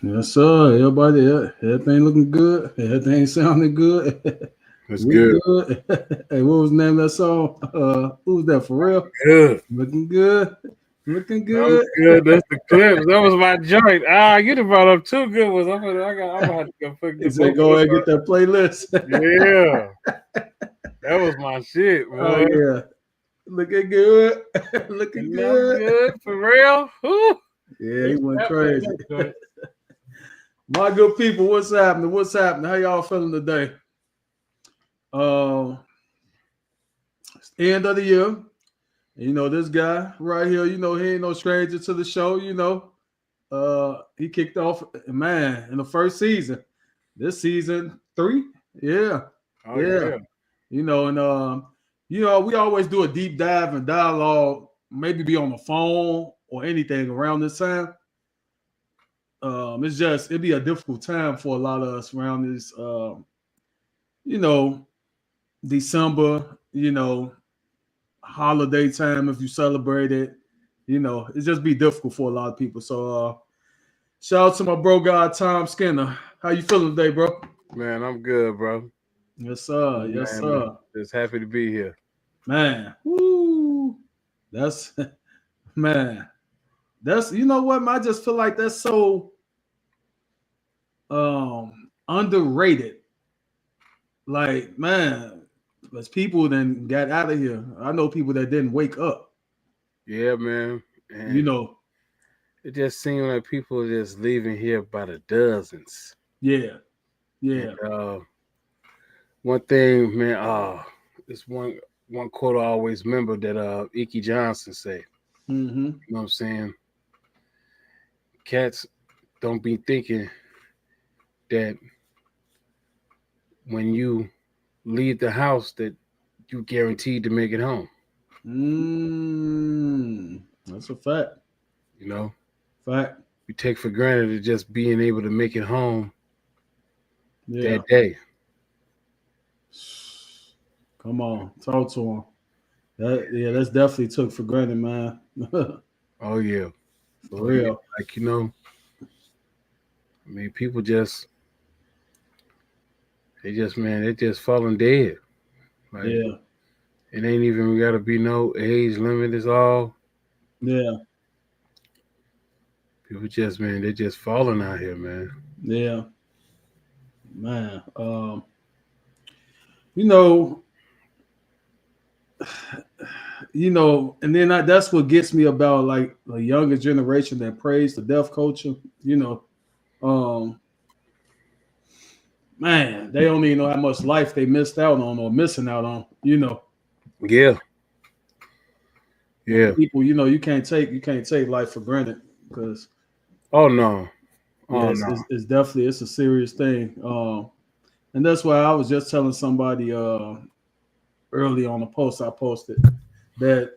Yes, sir. Everybody, everything looking good. Everything sounding good. That's We good. good. Hey, what was the name of that song? Who's that for real? Good. Looking good. Looking That was good. good. That's the clips. That was my joint. Ah, you done brought up two good ones. I'm gonna have to go put He the said, both "Go of ahead and them. get that playlist." Yeah, that was my shit, Oh boy. yeah, looking good. Looking And I'm good. good for real. Whew. Yeah, he It's went definitely crazy. that joint. My good people, what's happening? What's happening? How y'all feeling today? Uh, it's the end of the year. You know, this guy right here, you know, he ain't no stranger to the show, you know. He kicked off, man, in the first season. This season three? Yeah. Oh Yeah. yeah. You know, and you know, we always do a deep dive and dialogue, maybe be on the phone or anything around this time. It's just it'd be a difficult time for a lot of us around this you know, December, you know, holiday time if you celebrate it. You know, it just be difficult for a lot of people. So shout out to my bro God Tom Skinner. How you feeling today, bro? Man, I'm good, bro. Yes, sir. Yes, Man, sir. just happy to be here. Man. Woo. That's man. That's you know what, man? I just feel like that's so underrated. Like, man, as people then got out of here. I know people that didn't wake up, Yeah, man. you And know. it just seemed like people are just leaving here by the dozens. Yeah. And Yeah. one thing, man, it's one quote I always remember that Icky Johnson say. Mm-hmm. You know what I'm saying? Cats don't be thinking that when you leave the house that you guaranteed to make it home. That's a fact. You know, Fact. you take for granted just being able to make it home Yeah. that day. Come on. Talk to him. That's definitely took for granted, man. For Oh yeah, oh yeah. real. Like I mean, people just they just falling dead. Like Yeah. it ain't even got to be no age limit. It's all Yeah. people just they just falling out here, man. Yeah. Man. You know, and then that's what gets me about like the younger generation that praise the deaf culture. You know, um, man, they don't even know how much life they missed out on or missing out on. You know, Yeah, and yeah. people, you can't take life for granted because Oh no, yeah, oh it's, no. it's, it's definitely it's a serious thing. And that's why I was just telling somebody early on a post I posted that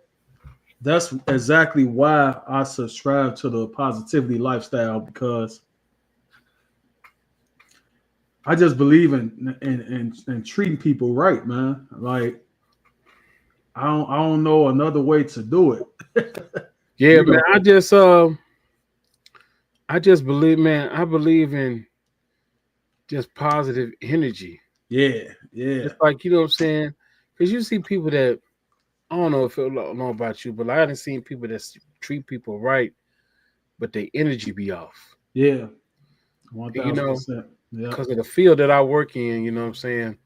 that's exactly why I subscribe to the positivity lifestyle because I just believe in treating people right, man. Like I don't know another way to do it. Yeah, you man. know, I just believe, man. I believe in just positive energy. yeah, yeah, It's like what I'm saying, because you see people that I don't know if I don't know about you, but I haven't seen people that treat people right, but their energy be off. yeah, one And, thousand percent. Yeah, because of the field that I work in, you know what I'm saying.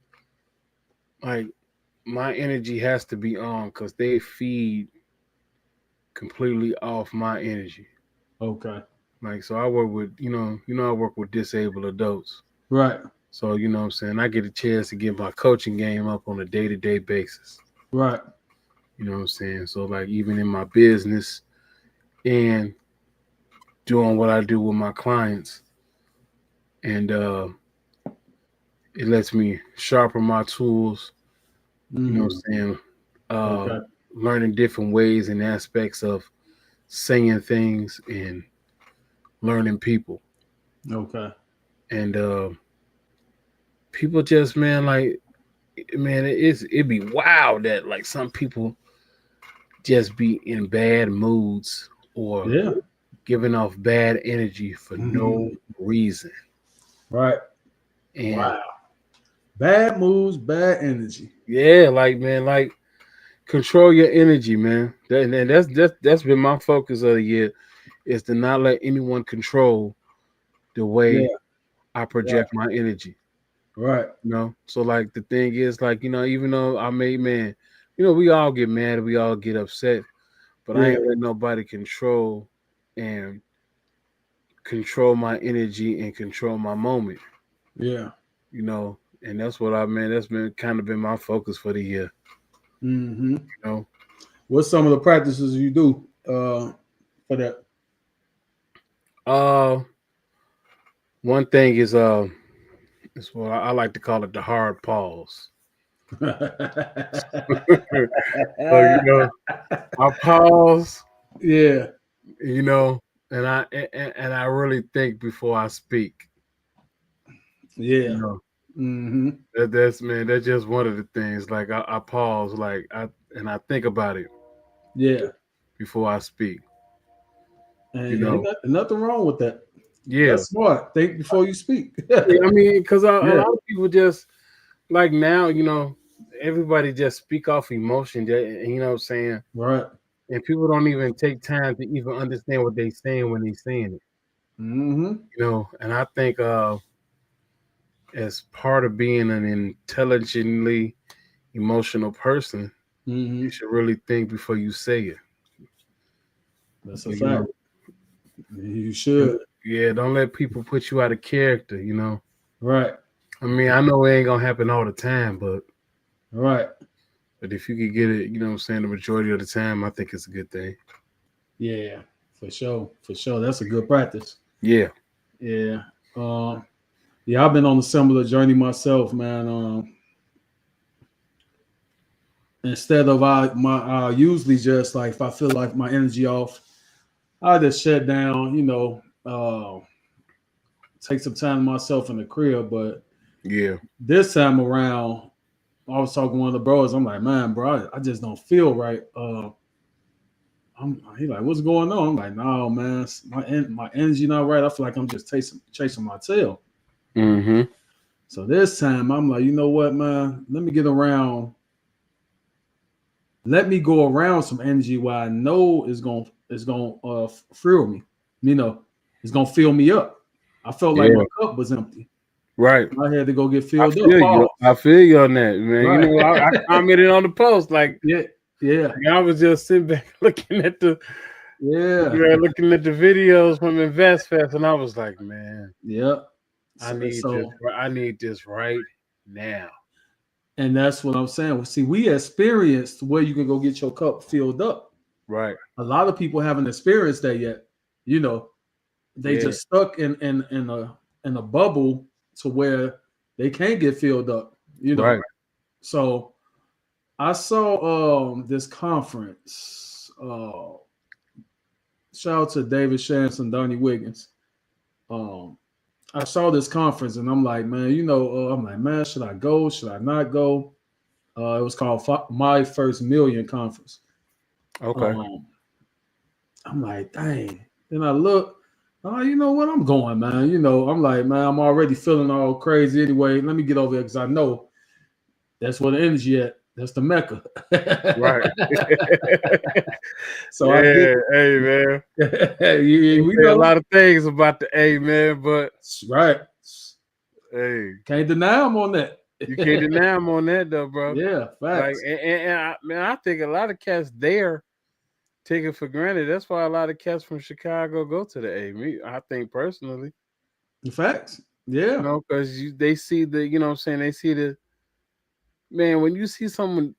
Like my energy has to be on because they feed completely off my energy. okay, Like so, I work with I work with disabled adults. right, So what I'm saying, I get a chance to get my coaching game up on a day-to-day basis. right, You know what I'm saying? So like even in my business and doing what I do with my clients and it lets me sharpen my tools, you know what mm, I'm saying? Uh okay, Learning different ways and aspects of saying things and learning people. okay, And people just man, it'd be wild that like some people just be in bad moods or yeah, giving off bad energy for no reason. Right. And Wow. Bad moves, bad energy. yeah, like man, like control your energy, man. And that's been my focus of the year is to not let anyone control the Yeah. way I Right. project my energy. Right. You know, so like the thing is, like even though I made man, we all get mad, we all get upset, but I Yeah. ain't let nobody and control my energy and control my moment. Yeah. And that's what that's been kind of been my focus for the year. Mm-hmm. You know, What's some of the practices you do for that? uh, one thing is what I like to call it the hard pause. So I pause, Yeah. you know, and I really think before I speak. Yeah. You know, Mm-hmm. that's just one of the things. Like I pause, and I think about it Yeah. before I speak. You And ain't know, nothing wrong with that. yeah, That's smart. Think before you speak. yeah. I mean, because a Yeah. lot of people just like now, everybody just speak off emotion. You know what I'm saying? Right. And people don't even take time to even understand what they saying when they saying it. Mm-hmm. And I think as part of being an intelligently emotional person, Mm-hmm. you should really think before you say it. That's a You know, fact. You should. yeah, don't let people put you out of character. Right. I mean, I know it ain't gonna happen all the time, Right. but if you could get it, what I'm saying, the majority of the time, I think it's a good thing. Yeah. For sure. For sure. That's a good practice. Yeah. Yeah. Yeah, I've been on a similar journey myself, man. Instead of I usually just like if I feel like my energy off, I just shut down, take some time to myself in the crib. But Yeah. this time around, I was talking to one of the bros. I'm like, man, bro, I just don't feel right. He like, what's going on? I'm like, no, man, my energy not right. I feel like I'm just chasing my tail. Mm-hmm. So this time, I'm like, you know what, man? Let me go around some energy where I know is gonna fill me. You know, it's gonna fill me up. I felt like my Yeah. cup was empty. Right. I had to go get I filled up. feel you. Pause. I feel you on that, man. Right. I commented on the post Yeah. Yeah. I was just sitting back Yeah. looking at the videos from Invest Fest, and I was like, man, Yeah. I So, need this. so I need this right now. and that's what I'm saying. Well, see, we experienced where you can go get your cup filled up. Right. A lot of people haven't experienced that yet. You know, they Yeah. just stuck in a bubble to where they can't get filled up. You know, Right. so I saw this conference. Shout out to David Shanson, Donnie Wiggins. Um, I saw this conference and I'm like, man, I'm like, man, should I go? Should I not go? It was called My First Million Conference. Okay. Um, I'm like, dang. Then I look, oh, you know what? I'm going, man. I'm like, man, I'm already feeling all crazy anyway. Let me get over there because I know that's where the energy at. That's the Mecca. Right. So I Yeah. Hey, man. You we say a know. lot of things about the A, man, but Right. hey, Can't deny them on that. you can't deny them on that though, bro. Yeah, Like, facts. I think a lot of cats there take it for granted. That's why a lot of cats from Chicago go to the A. Me, I think personally, Facts. Yeah. because they see the, what I'm saying, they see the man when you see someone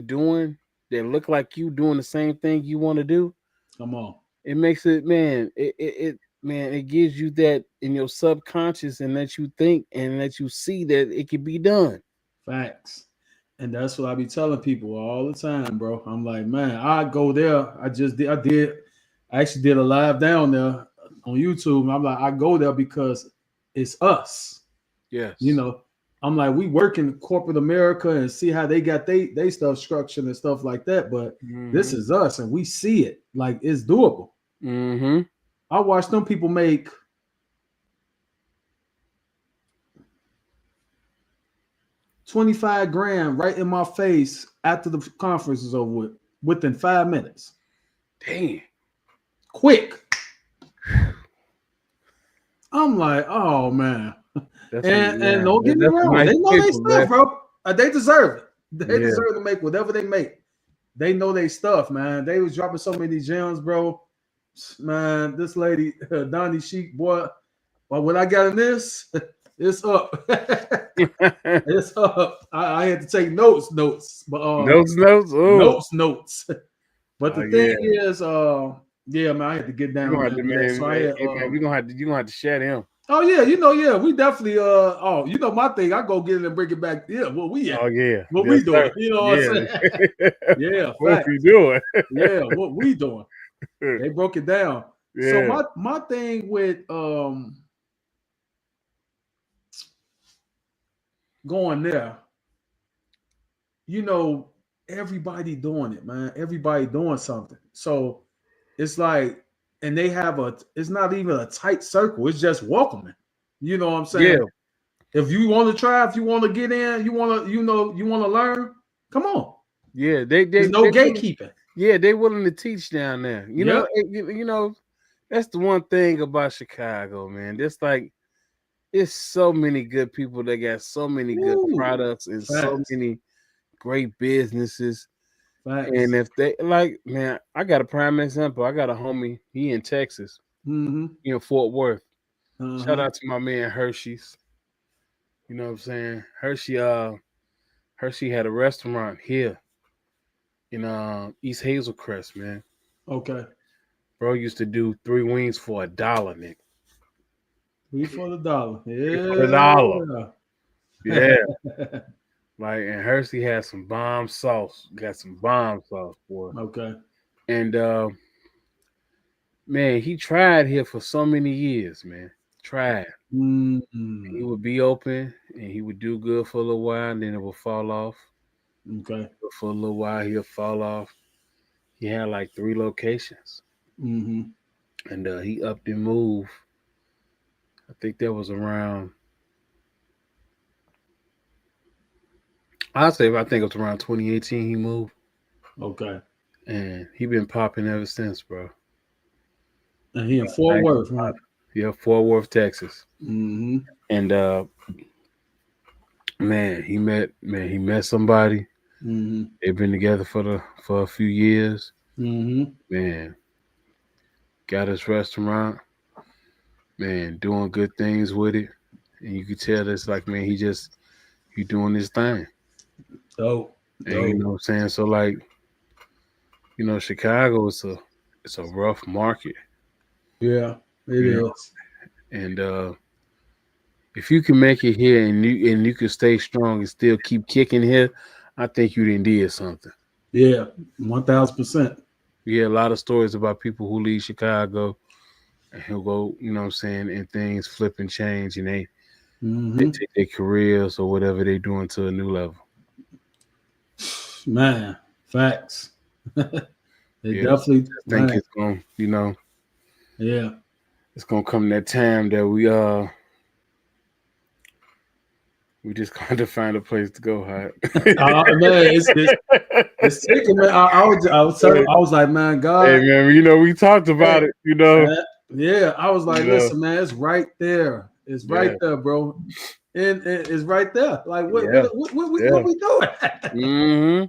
doing that look like you doing the same thing you want to do, Come on. it makes it, man, it gives you that in your subconscious and that you think and that you see that it can be done. Facts. And that's what I be telling people all the time, bro. I'm like, man, I go there. I actually did a live down there on YouTube. I'm like, I go there because it's us. You Yes. know, I'm like, we work in corporate America and see how they got they stuff structured and stuff like that. But this Mm-hmm. is us and we see it like it's doable. Mm-hmm. I watched them people make $25,000 right in my face after the conference is over with, within 5 minutes. Dang. Quick. I'm like, oh man. And don't get me wrong, nice they know they people, stuff, man. bro. They deserve it. They Yeah. deserve to make whatever they make. They know they stuff, man. They was dropping so many gems, bro. Man, this lady, Donnie Sheik, boy. But when I got in this, it's up. It's up. I had to take notes. But Notes. Oh, notes. But the thing is, yeah, man, I had to get down. You gonna have to, man. So I had, Hey, man, you gonna have to share him. oh yeah, yeah, we definitely my thing, I go get it and bring it back. Yeah, what we at? Oh yeah, What we doing? You know what I'm saying? Yeah, what we doing? Yeah, what we doing? They broke it down. Yeah. So my thing with going there, everybody doing it, man. Everybody doing something. So it's like, and they have it's not even a tight circle. It's just welcoming. You know what I'm saying? Yeah. If you want to try, if you want to get in, you want to learn, come on. Yeah, there's no gatekeeping. Yeah, they willing to teach down there. You know, that's the one thing about Chicago, man. It's like it's so many good people that got so many good products and so many great businesses. Facts. And if they like, man, I got a prime example. I got a homie, he in Texas, in Fort Worth. Shout out to my man Hershey's. You know what I'm saying? Hershey had a restaurant here in East Hazelcrest, man. Okay. Bro used to do 3 wings for $1, Nick. 3 for $1. Yeah. For $1. Yeah. Like, and Hershey had some bomb sauce. Got some bomb sauce, boy. Okay. And man, he tried here for so many years, man. Tried. Mm-hmm. He would be open and he would do good for a little while, and then it would fall off. Okay. But for a little while, he'll fall off. He had like 3 locations. Mm-hmm. And he upped and moved. I think that was around, I think it was around 2018 he moved. Okay. And he been popping ever since, bro. And he in Fort Worth, right? Yeah, Fort Worth, Texas. Mm-hmm. And man, he met somebody. Mm-hmm. They've been together for a few years. Mm-hmm. Man, got his restaurant. Man, doing good things with it. And you could tell it's like, man, he doing his thing. Dope. And you know what I'm saying? So like, Chicago it's a rough market. Yeah, it is. And if you can make it here and you can stay strong and still keep kicking here, I think you did something. Yeah, 1,000%. We hear a lot of stories about people who leave Chicago and he'll go, you know what I'm saying, and things flip and change, and they take their careers or whatever they're doing to a new level. Man, facts. Definitely think it's going, yeah, it's going to come that time that we just got to find a place to go, man, it's taking, man. I was like, man, God. Hey, man, we talked about it, Yeah, I was like, listen, man, it's right there. It's right there, bro. And it's right there. Like, what we doing? Mm-hmm.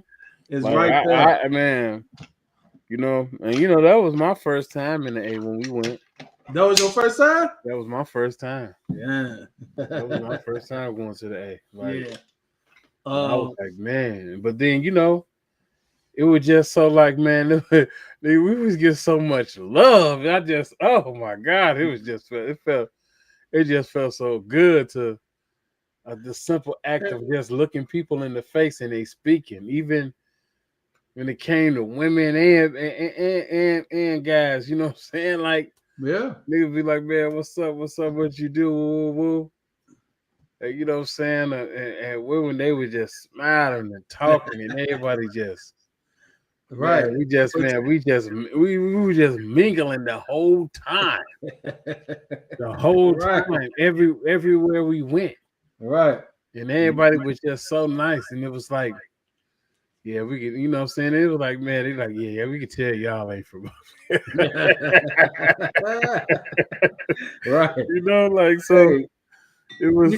It's like, right there. Man, and that was my first time in the A when we went. That was your first time? That was my first time. Yeah. That was my first time going to the A. Like, yeah. I was like, man. But then, it was just so like, man, we was getting so much love. Oh my God, it just felt so good to the simple act of just looking people in the face and they speaking, even when it came to women and guys, you know what I'm saying? Like, yeah, niggas be like, man, what's up, what you do, woo. And, you know what I'm saying? And women, they were just smiling and talking, and everybody just Right. Man, we were just mingling the whole time. The whole Right. time, everywhere we went. Right. And everybody was just so nice. And it was like, yeah, we could, you know what I'm saying? It was like, man, they like, yeah, we could tell y'all ain't from Right. you know, like so Hey, it was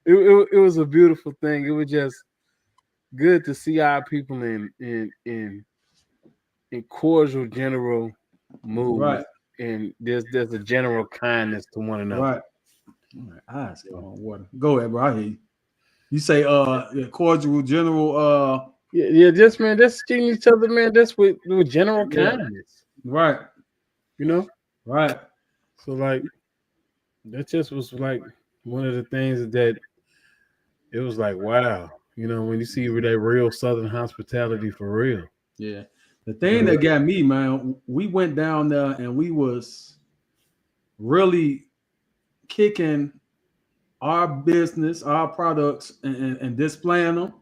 it was a beautiful thing. It was just good to see our people in cordial general mood, right. and there's a general kindness to one another. Right. All right. Eyes got on water. Go ahead, bro. I hear you. You say yeah, cordial general Yeah, just man, just treating each other, man. That's with general yeah. kindness, Right. you know. Right. So like that just was like one of the things that it was like, wow, you know, when you see that real Southern hospitality for real. Yeah. The thing that got me, man, we went down there and we was really kicking our business, our products, and displaying them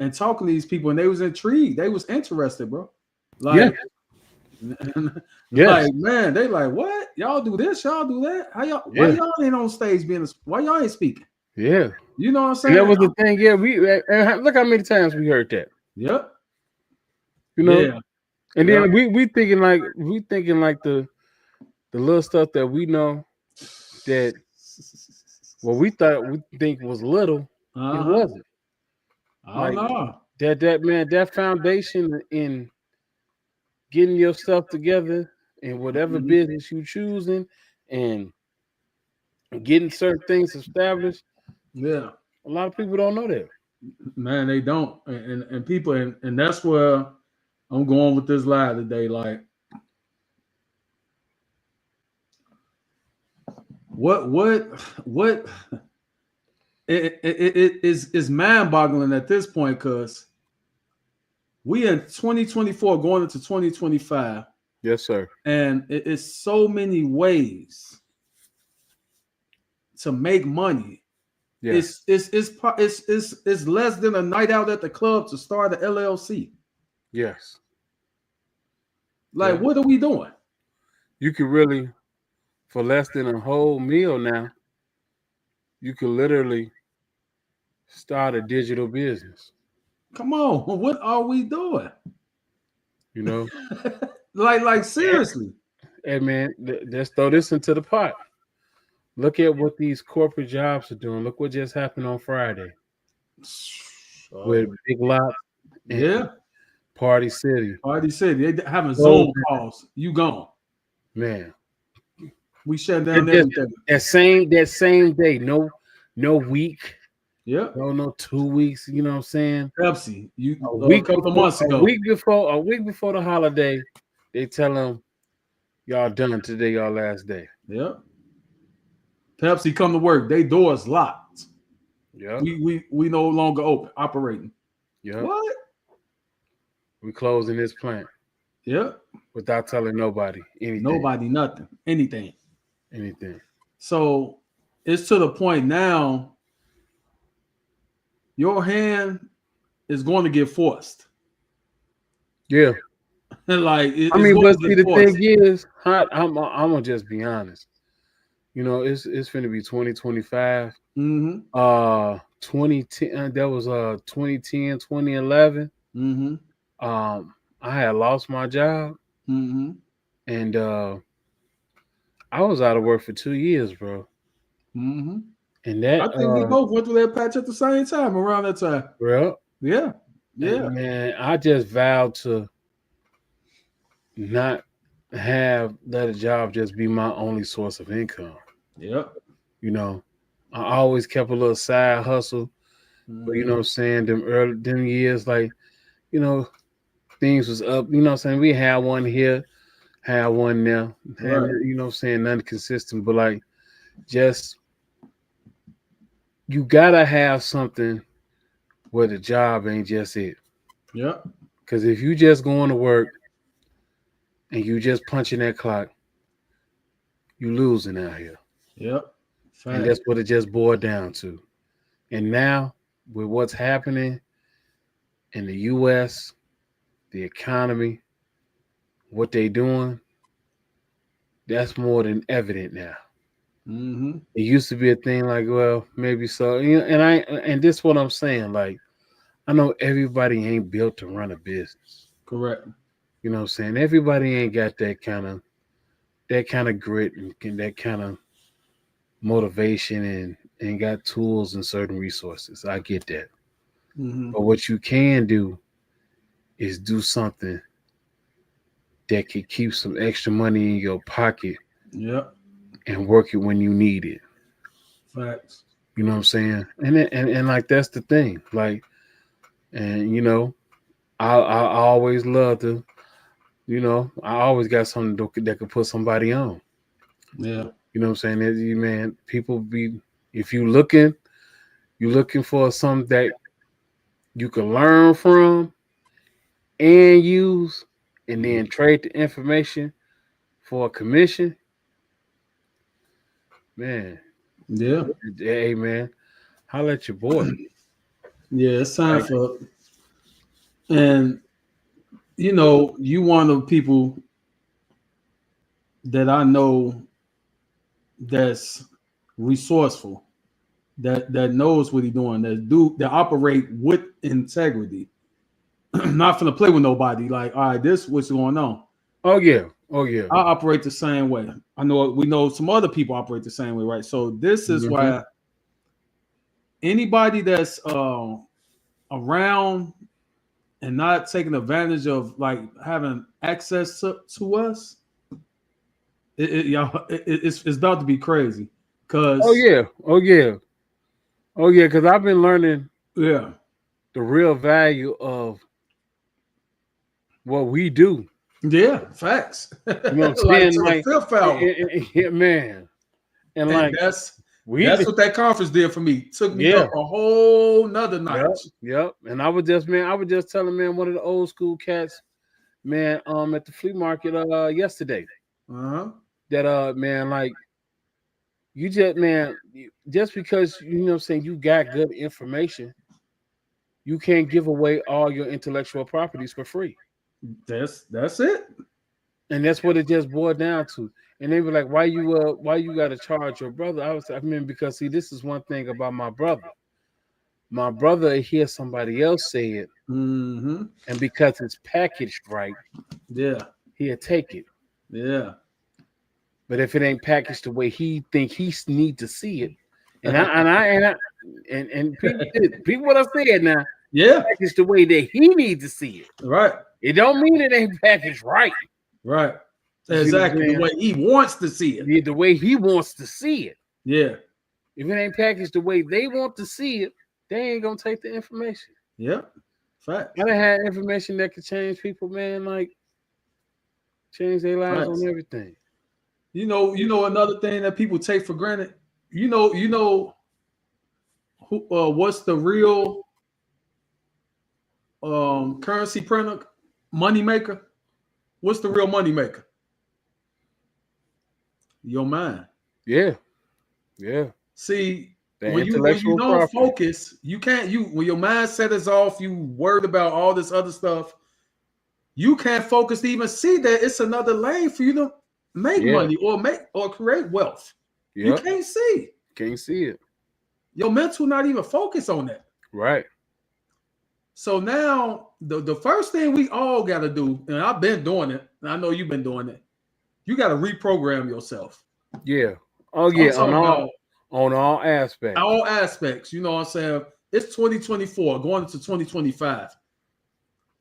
and talking to these people, and they was intrigued. They was interested, bro. Yeah. Like, Yes. like man, they like, what? Y'all do this, y'all do that. How y'all? Why Yeah. y'all ain't on stage being? Why y'all ain't speaking? Yeah. You know what I'm And saying? that was the thing. Yeah, look how many times we heard that. Yep. You know, Yeah. and Yeah. then we thinking like the little stuff that we know that what we think was little, it Uh-huh. wasn't. Oh Like no. that foundation in getting yourself together in whatever Mhm. business you choosing and getting certain things established. Yeah. A lot of people don't know that. Man, they don't. And people and that's where I'm going with this live today. Like what it is mind-boggling at this point because we in 2024 going into 2025 Yes, sir. and it's so many ways to make money. Yes. It's less than a night out at the club to start an LLC. Yes. Like, Yeah. what are we doing? You could really, for less than a whole meal now, you could literally start a digital business. Come on, what are we doing? You know, Like seriously. hey man, let's throw this into the pot. Look at what these corporate jobs are doing. Look what just happened on Friday with Oh, Big Lots and yeah, Party City. already said they having Those Zoom calls. You gone. man, We shut it down just everything. that same day, no week, Yep. no 2 weeks. You know what I'm saying? Pepsi. You A a week couple of before, months ago. a week before the holiday, they tell them y'all done today, y'all last day. Yep. Pepsi come to work. They doors locked. Yep, We no longer open operating. yep. What? We closing this plant Yep. without telling nobody anything, Nobody, nothing, anything. anything. So it's to the point now. Your hand is going to get forced. Yeah. Like I it's mean, going but to see, get the thing forced. is, I'm gonna just be honest. You know, it's gonna be 2025. Mm-hmm. 2010. That was 2010, 2011. Mm-hmm. I had lost my job, Mm-hmm. and I was out of work for 2 years, bro. Mm-hmm. And I that, think we both went through that patch at the same time around that time. bro, Yeah. Yeah. and man, I just vowed to not let a job just be my only source of income. Yep. You know, I always kept a little side hustle, but you know what I'm saying, them years, like, you know, things was up, you know what I'm saying? We had one here, had one there, Right. you know what I'm saying, nothing consistent, but like just you gotta have something where the job ain't just it. Yep. Cause if you just going to work and you just punching that clock, you losing out here. Yep. And Fact. that's what it just boiled down to. And now with what's happening in the US, the economy, what they doing, that's more than evident now. Mm-hmm. It used to be a thing like, well, maybe so. And this what I'm saying. Like, I know everybody ain't built to run a business. Correct. You know what I'm saying? Everybody ain't got that kind of grit and that kind of motivation and got tools and certain resources. I get that. Mm-hmm. But what you can do is do something that could keep some extra money in your pocket Yep. and work it when you need it. Facts. You know what I'm saying? And like that's the thing. Like, and I always love to, I always got something that could put somebody on. Yeah. You know what I'm saying? Man, people be if you looking for something that you can learn from and use, and then trade the information for a commission. Man, Yeah. hey man, holla at your boy. Yeah. It's time Like, for, and you one of the people that I know that's resourceful, that knows what he's doing, that operate with integrity, not finna play with nobody. Like, all right, this what's going on. oh yeah, oh yeah. I operate the same way. I know we know some other people operate the same way, right? So this is Mm-hmm. why anybody that's around and not taking advantage of like having access to us, it's about to be crazy. Oh Cause yeah, oh yeah, oh yeah. Because I've been learning yeah, the real value of what we do. yeah, facts. You know what I'm Like saying? to the Like, fifth hour. yeah, man, and And like that's what that conference did for me. Took me yeah, up a whole nother yep, notch. yep. And I was just telling man one of the old school cats, man, at the flea market yesterday Uh-huh. that man like you just man just because you know what I'm saying you got good information, you can't give away all your intellectual properties for free. That's it. And that's what it just boiled down to. And they were like, why you gotta charge your brother? I mean, because see, this is one thing about my brother. My brother hears somebody else say it, Mm-hmm. and because it's packaged right, Yeah. he'll take it. Yeah. But if it ain't packaged the way he think need to see it, and people what I said now, Yeah. packaged the way that he needs to see it. Right. It don't mean it ain't packaged right. Right. You see what I'm Exactly. The saying? way he wants to see it. The way he wants to see it. Yeah. If it ain't packaged the way they want to see it, they ain't gonna take the information. Yeah. Facts. I done had information that could change people, man, like change their lives Facts. on everything. You know another thing that people take for granted. Who what's the real currency printer money maker? What's the real money maker? Your mind. Yeah, yeah. See, The when you intellectual don't property. focus, you can't you when your mindset is off, you worried about all this other stuff, you can't focus to even see that it's another lane for you to make Yeah, money or create wealth. You yep. can't see. Can't see it. Your mental not even focus on that. Right. So now the first thing we all got to do, and I've been doing it, and I know you've been doing it, you got to reprogram yourself. Yeah. Oh I'm yeah. talking about On all aspects. all aspects. You know what I'm saying? It's 2024 going into 2025.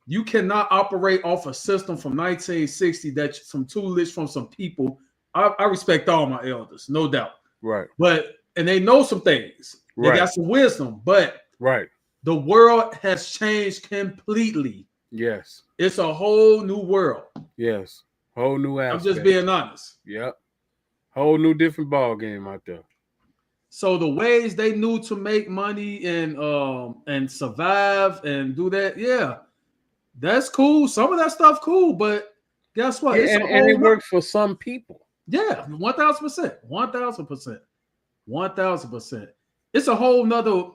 You cannot operate off a system from 1960 that some tutelage from some people. I respect all my elders, no doubt. Right. And they know some things. They Right. got some wisdom, but Right. the world has changed completely. Yes. It's a whole new world. Yes. Whole new I'm aspect. just being honest. Yep. Whole new different ball game out there. So the ways they knew to make money and survive and do that, yeah, that's cool. Some of that stuff cool, but guess what? Yeah, It's a and it whole works for some people. yeah, 1,000%, 1,000%, 1,000%. It's a whole nother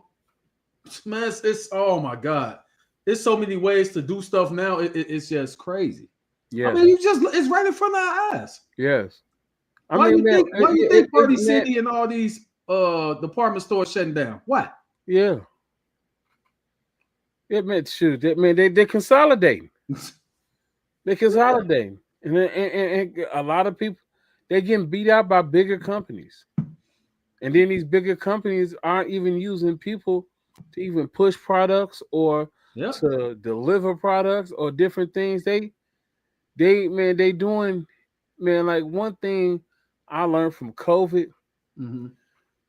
man. It's oh my god, it's so many ways to do stuff now. It's just crazy. I Yes, mean, it's right in front of our eyes. yes. I Why mean, you man, think? Why you think Party man, City and all these department stores shutting down? Why? yeah, it meant shoot. That man, they consolidating. They consolidating, and a lot of people they're getting beat out by bigger companies, and then these bigger companies aren't even using people to even push products or Yeah. to deliver products or different things. They doing, man, like one thing I learned from COVID Mm-hmm.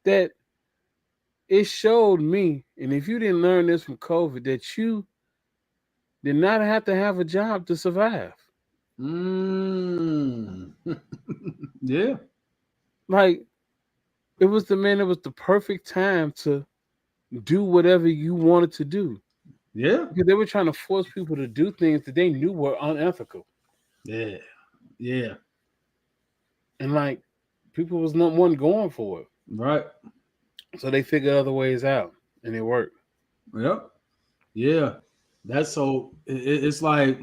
that it showed me, and if you didn't learn this from COVID, that you did not have to have a job to survive. Mm. Yeah. Like it was the perfect time to do whatever you wanted to do. Yeah. Because they were trying to force people to do things that they knew were unethical. Yeah. Yeah. And like people was not one going for it. Right. So they figured other ways out and it worked. Yep. Yeah. That's so. It's like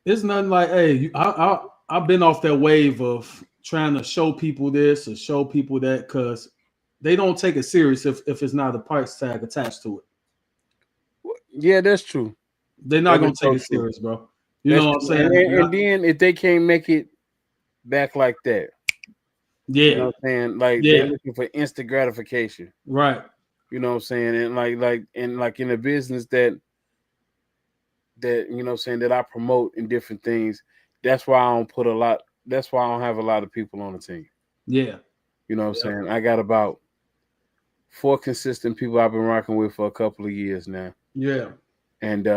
it's nothing like. Hey, I've been off that wave of trying to show people this or show people that because they don't take it serious if it's not a price tag attached to it. Yeah, that's true. They're not That gonna is take so it true. serious, bro. You That's know what I'm true. And, saying? and then if they can't make it back like that, you know Yeah. what I'm saying? Like they're Yeah. looking for instant gratification. Right. You know what I'm saying? And like in a business that you know what I'm saying that I promote in different things, that's why I don't put a lot that's why I don't have a lot of people on the team. Yeah. You know what I'm Yep. saying? I got about 4 consistent people I've been rocking with for a couple of years now. Yeah. And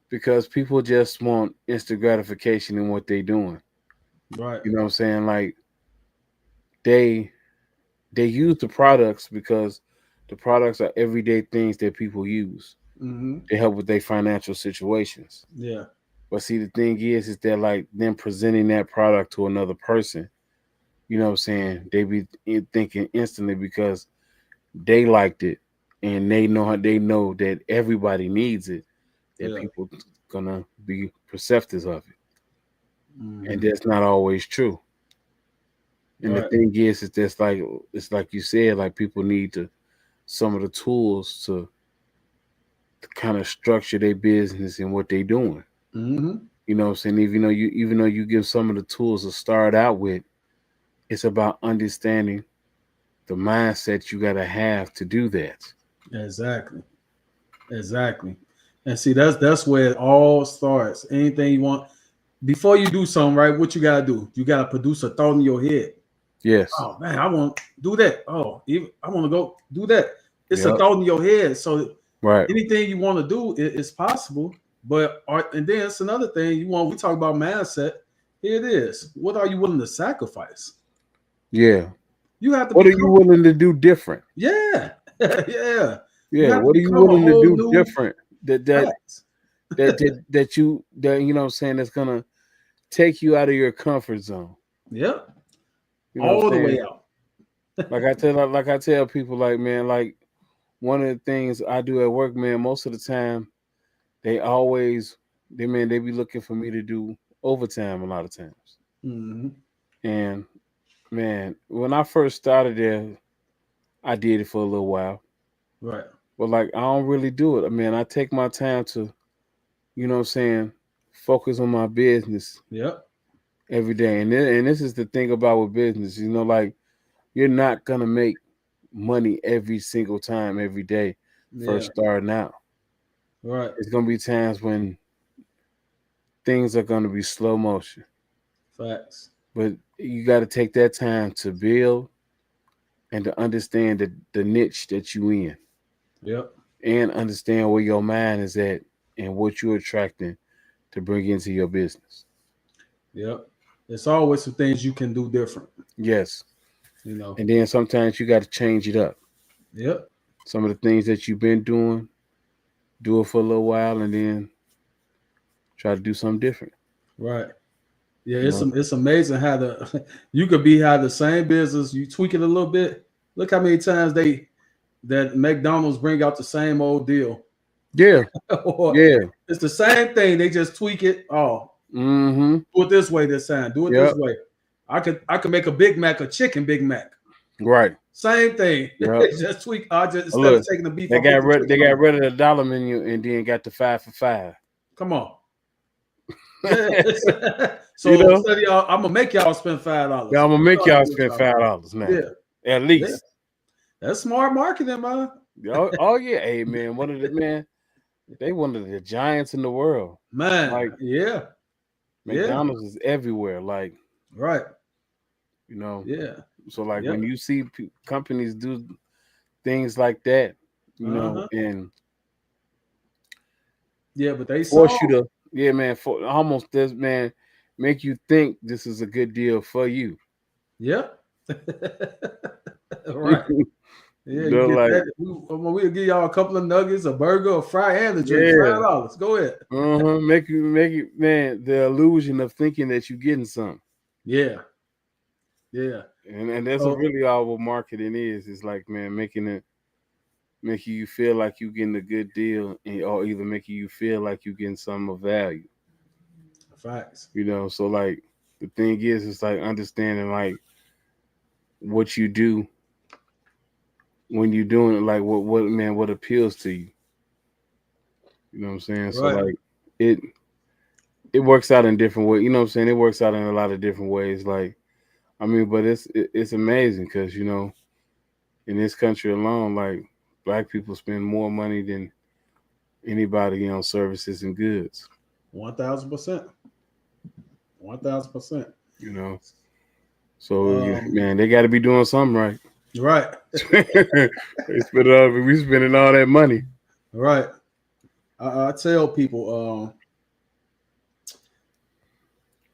because people just want instant gratification in what they're doing. Right. You know what I'm saying? Like they use the products because the products are everyday things that people use Mm-hmm. to help with their financial situations. Yeah. But see, the thing is that like them presenting that product to another person, you know what I'm saying? They be thinking instantly because they liked it and they know that everybody needs it, that Yeah. people gonna be perceptive of it. And Mm-hmm. that's not always true. And the Right. thing is that's like it's like you said, like people need to some of the tools to kind of structure their business and what they're doing. Mm-hmm. You know what I'm saying? Even though you give some of the tools to start out with, it's about understanding the mindset you gotta have to do that. Exactly. Exactly. And see, that's where it all starts. Anything you want before you do something, right? What you gotta do? You gotta produce a thought in your head. Yes. Oh man, I want to do that. Oh, I want to go do that. It's a Yep. thought in your head. So Right. anything you want to do is possible. But and then it's another thing you want. We talk about mindset. Here it is. What are you willing to sacrifice? Yeah. You have to What are you become. willing to do different? Yeah, yeah. You Yeah. have to What are you become a willing to whole do new different? That that class. that you know what I'm saying that's gonna take you out of your comfort zone. Yep, You know what all I'm the way saying? out. Like I tell people, like, man, like one of the things I do at work, man, most of the time they always they be looking for me to do overtime a lot of times. Hmm. And man, when I first started there, I did it for a little while. Right. But like I don't really do it. I mean, I take my time to, you know what I'm saying, focus on my business Yep. every day. And this is the thing about with business, you know, like you're not gonna make money every single time, every day, Yeah. first starting out. Right. It's gonna be times when things are gonna be slow motion. Facts. But you gotta take that time to build and to understand the niche that you in Yep. and understand where your mind is at and what you're attracting to bring into your business. Yep. It's always some things you can do different. Yes. You know. And then sometimes you got to change it up. Yep. Some of the things that you've been doing, do it for a little while and then try to do something different. Right. Yeah. You know? It's amazing how the you could be have the same business. You tweak it a little bit. Look how many times they that McDonald's bring out the same old deal. Yeah. Or Yeah. it's the same thing. They just tweak it. Oh, Mm-hmm. do it this way this time. Do it Yep. this way. I could make a Big Mac, a chicken Big Mac. Right. Same thing. Yep. Just tweak. I just instead Look, of taking the beef, They I put got the rid. They chicken got on. rid of the dollar menu and then got the 5 for $5. Come on. So You know? instead of y'all, I'm gonna make y'all spend $5. Yeah, I'm gonna make y'all spend $5 now. Yeah, At least. that's smart marketing, man. Oh yeah, hey man, they one of the giants in the world. Man, Like, yeah, McDonald's is everywhere. Like, right, you know. yeah, So like Yep. when you see companies do things like that, you know, Uh-huh. and yeah, but they force saw, you to, yeah, man, for almost this, man, make you think this is a good deal for you. yeah, right. Yeah, you They're get like, that. We'll give y'all a couple of nuggets, a burger, a fry, and a drink. Yeah. $5. Go ahead. make you, man, the illusion of thinking that you're getting something. Yeah, yeah, And that's So- really all what marketing is. It's like, man, making you feel like you're getting a good deal, or either making you feel like you're getting some of value. facts. You know, so like the thing is, it's like understanding like what you do when you're doing it, like what appeals to you. You know what I'm saying? So Right. like it works out in different ways. You know what I'm saying? It works out in a lot of different ways. Like, I mean, but it's amazing because, you know, in this country alone, like Black people spend more money than anybody on services and goods. 1,000%. 1,000%. You know, so Um, man, they got to be doing something right. Right. We spending all that money. Right. I tell people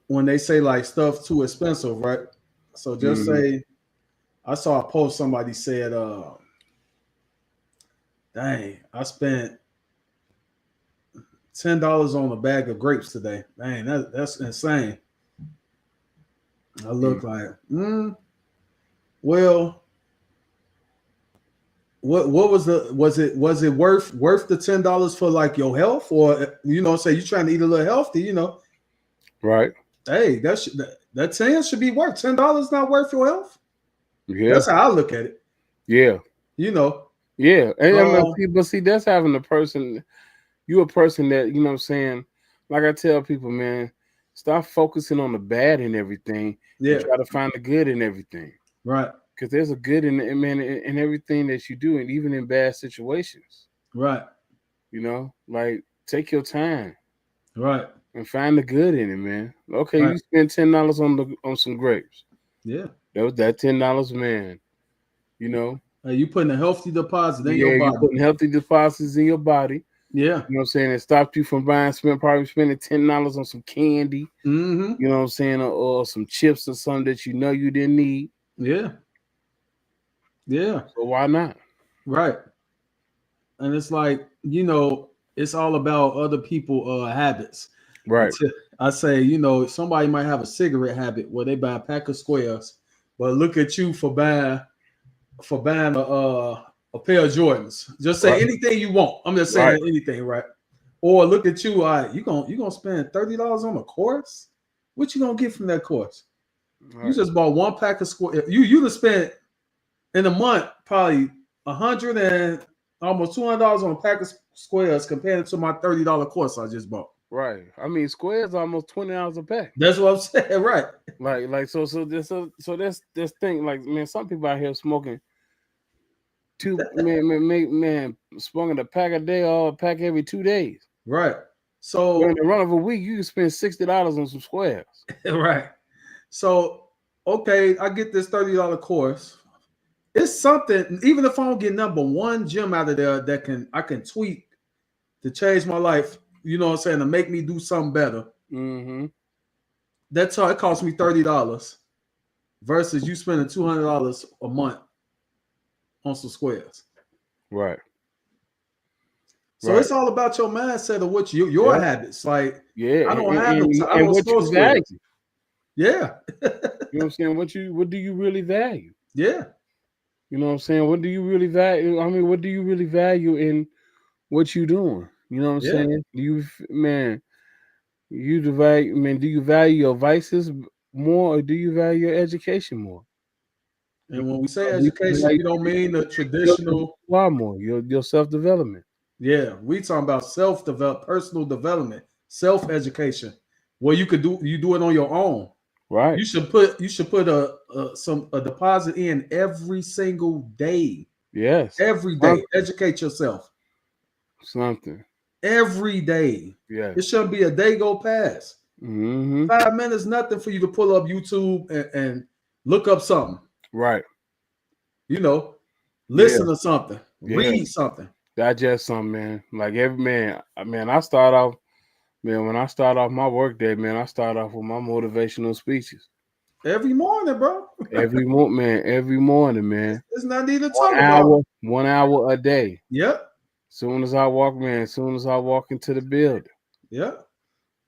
when they say like stuff too expensive, right? So just say I saw a post somebody said, dang, I spent $10 on a bag of grapes today. Dang, that's insane. I look like, well, what was it worth the $10 for like your health, or you know, say you're trying to eat a little healthy, you know? Right. Hey, that 10 should be worth $10. Not worth your health. Yeah. That's how I look at it. Yeah. You know. Yeah. And but see, that's having a person. You a person that, you know what I'm saying? Like I tell people, man, stop focusing on the bad in everything. Yeah. And try to find the good in everything. Right. Because there's a good in everything that you do, and even in bad situations. Right. You know, like take your time. Right. And find the good in it, man. Okay, Right. you spend $10 on some grapes. Yeah. That was that $10, man. You know. Hey, you putting a healthy deposit in your Yeah, body. you putting healthy deposits in your body. Yeah. You know what I'm saying? It stopped you from probably spending $10 on some candy. Mm-hmm. You know what I'm saying? Or some chips or something that you know you didn't need. Yeah. Yeah. So why not? Right. And it's like, you know, it's all about other people habits. Right. I say, you know, somebody might have a cigarette habit where they buy a pack of squares, but look at you for buying a pair of Jordans. Just say anything you want. I'm just saying anything, right? Or look at you, you gonna spend $30 on a course? What you gonna get from that course? Right. You just bought one pack of squares. You just spent in a month probably $100 and almost $200 on a pack of squares compared to my $30 course I just bought. Right. I mean, squares are almost $20 a pack. That's what I'm saying. Right. Like so this thing, like, man, some people out here smoking smoking a pack a day or a pack every 2 days. Right. So in the run of a week, you can spend $60 on some squares. Right. So okay, I get this $30 course. It's something, even if I don't get number one gem out of there that I can tweak to change my life, you know what I'm saying, to make me do something better. Mm-hmm. That's how it cost me $30 versus you spending $200 a month on some squares. Right. So it's all about your mindset of what your habits. Like, I don't have no time. I don't smoke squares. Yeah. You know what I'm saying? What do you really value? Yeah. You know what I'm saying? What do you really value? I mean, what do you really value in what you doing? You know what I'm Yeah. saying? Do you, man, you do value, man, do you value your vices more or do you value your education more? And when we say Do you education, value we don't mean the who traditional. you are more, your self development. Yeah, we talking about self-develop, personal development, self-education, where you do it on your own. Right. You should put a deposit in every single day. Yes. Every day. Something. Educate yourself. Something. Every day. It Yes. shouldn't be a day go past. Mm-hmm. 5 minutes, nothing for you to pull up YouTube and look up something. Right. You know, Yeah. listen to something, Yeah. read something. Digest something, man. Like every man, I start off, man, when I start off my work day, man, I start off with my motivational speeches. Every morning, bro. Every morning, man. It's not need to talk One about. hour, 1 hour a day. Yep. Soon as I walk, man, soon as I walk into the building. Yep.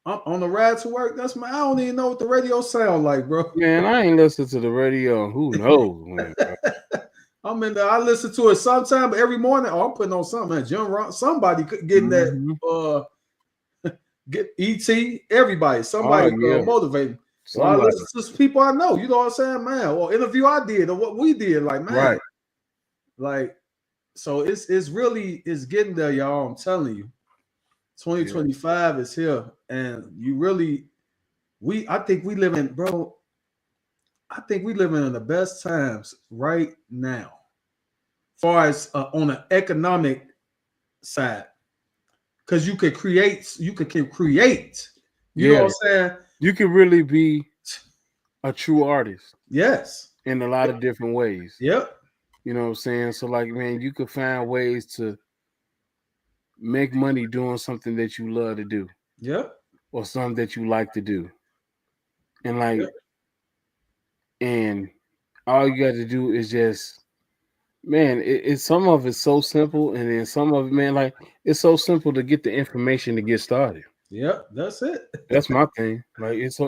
On the ride to work, I don't even know what the radio sound like, bro. Man, I ain't listen to the radio. Who knows when? Bro. I listen to it sometime, but every morning, I'm putting on something. Man, Jim Ross, somebody getting that get ET, everybody, somebody yeah. motivating. So I Somebody. listen to some people I know, you know what I'm saying, man. Or interview I did or what we did, like, man. Right. Like, so it's getting there, y'all. I'm telling you. 2025 is here. And you really I think we live in, bro. I think we living in the best times right now. As far as on an economic side. Because you can create. You know what I'm saying? You can really be a true artist. Yes. In a lot of different ways. Yep. You know what I'm saying? So, like, man, you could find ways to make money doing something that you love to do. Yep. Or something that you like to do. And, like, and all you got to do is just, man, it's some of it's so simple. And then some of it, man, like, it's so simple to get the information to get started. Yep. That's it. That's my thing. Like, it's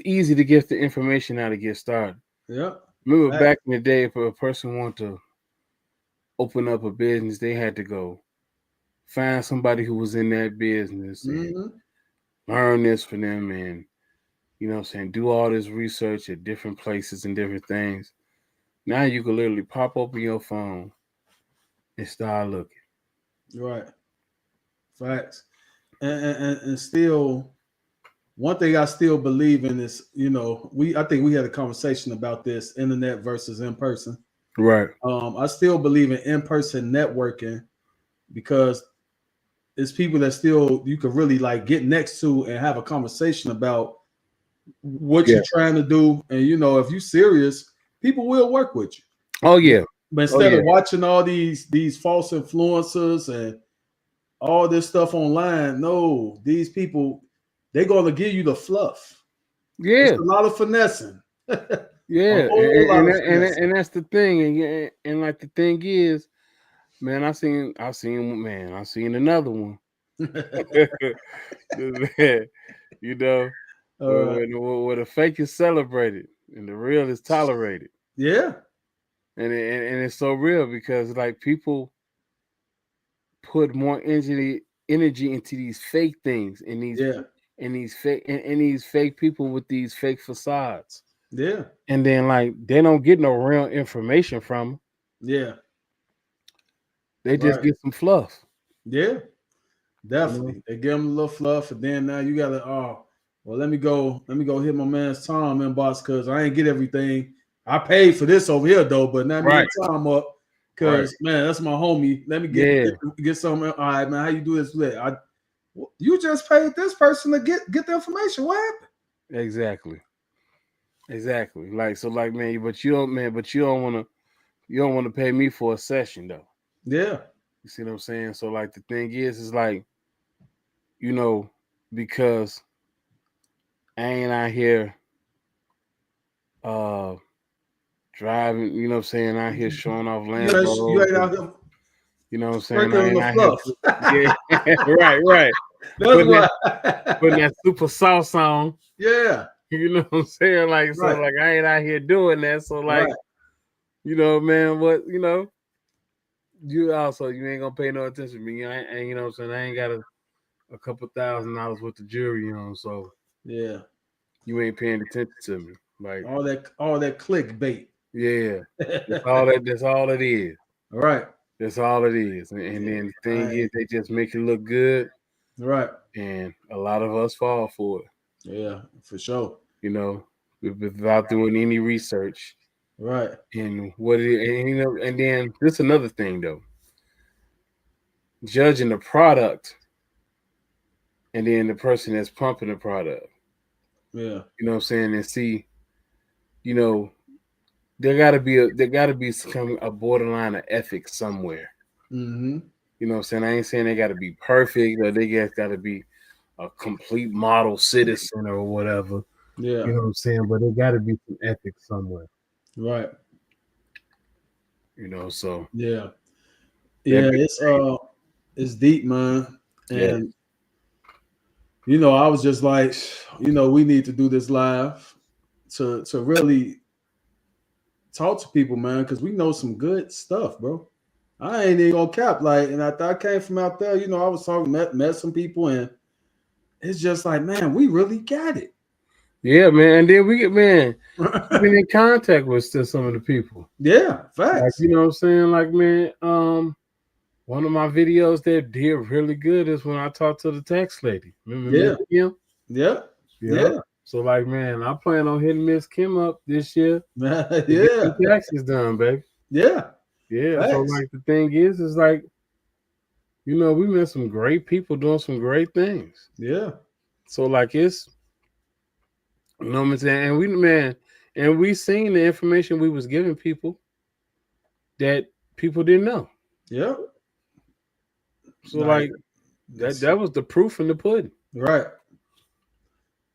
easy to get the information how to get started. Yep. Remember back in the day, if a person wanted to open up a business, they had to go find somebody who was in that business and learn this for them and, you know what I'm saying, do all this research at different places and different things. Now you can literally pop open your phone and start looking. Right. Facts. And still, one thing I still believe in is, I think we had a conversation about this, internet versus in person. Right. I still believe in in-person networking because it's people that still you could really like get next to and have a conversation about what you're trying to do. And if you're serious, people will work with you. Oh yeah. But instead of watching all these false influencers and all this stuff online, no, these people, they're gonna give you the fluff. Yeah. It's a lot of finessing. Yeah, and that's the thing, and like the thing is, man, I seen another one. You know, where the fake is celebrated and the real is tolerated. Yeah, and it's so real because like people put more energy into these fake things and these fake people with these fake facades. Yeah. And then like they don't get no real information from them. Yeah. They just get some fluff. Yeah. Definitely. They give them a little fluff, and then now you gotta let me go hit my man's Tom inbox because I ain't get everything. I paid for this over here though, but now me Tom up because man, that's my homie. Let me get some. All right, man. How you do this? You just paid this person to get the information. What happened? Exactly. Like so, like man, but you don't want to pay me for a session though. Yeah. You see what I'm saying? So like the thing is like, because I ain't out here driving, you know what I'm saying, out here showing off land. You ain't out here. You know what I'm saying? I ain't out here. Yeah, right. Putting that super sauce on. Yeah. You know what I'm saying? Like, so like I ain't out here doing that. So like You know, man, what you know, you ain't gonna pay no attention to me. I ain't you know what I'm saying? I ain't got a couple $1,000s worth of jewelry on, so Yeah. you ain't paying attention to me. Like, All that clickbait. yeah, that's all it is. Right. That's all it is. And then the thing is they just make you look good. Right. And a lot of us fall for it. Yeah, for sure. You know, without doing any research. Right. And and then this another thing though. Judging the product and then the person that's pumping the product. Yeah. You know what I'm saying? And see, you know, there gotta be some a borderline of ethics somewhere. Mm-hmm. You know what I'm saying? I ain't saying they gotta be perfect or they gotta be a complete model citizen or whatever. Yeah. You know what I'm saying? But there gotta be some ethics somewhere. Right. You know, so Yeah. Yeah, it's deep, man. And you know, I was just like, you know, we need to do this live to really talk to people, man, because we know some good stuff, bro. I ain't even gonna cap. Like, and I came from out there, you know, I was talking, met some people, and it's just like, man, we really got it. Yeah, man. And then we get been in contact with still some of the people. Yeah, Like, facts. you know what I'm saying? Like, man, one of my videos that did really good is when I talked to the tax lady. Remember Yeah. Miss Kim? Yeah. Yeah. So like, man, I plan on hitting Miss Kim up this year. Yeah. To get some taxes done, baby. Yeah. Yeah. Facts. So like the thing is like, you know, we met some great people doing some great things. Yeah. So like it's you know what I'm saying? And we seen the information we was giving people that people didn't know. Yeah. So like that was the proof in the pudding. Right.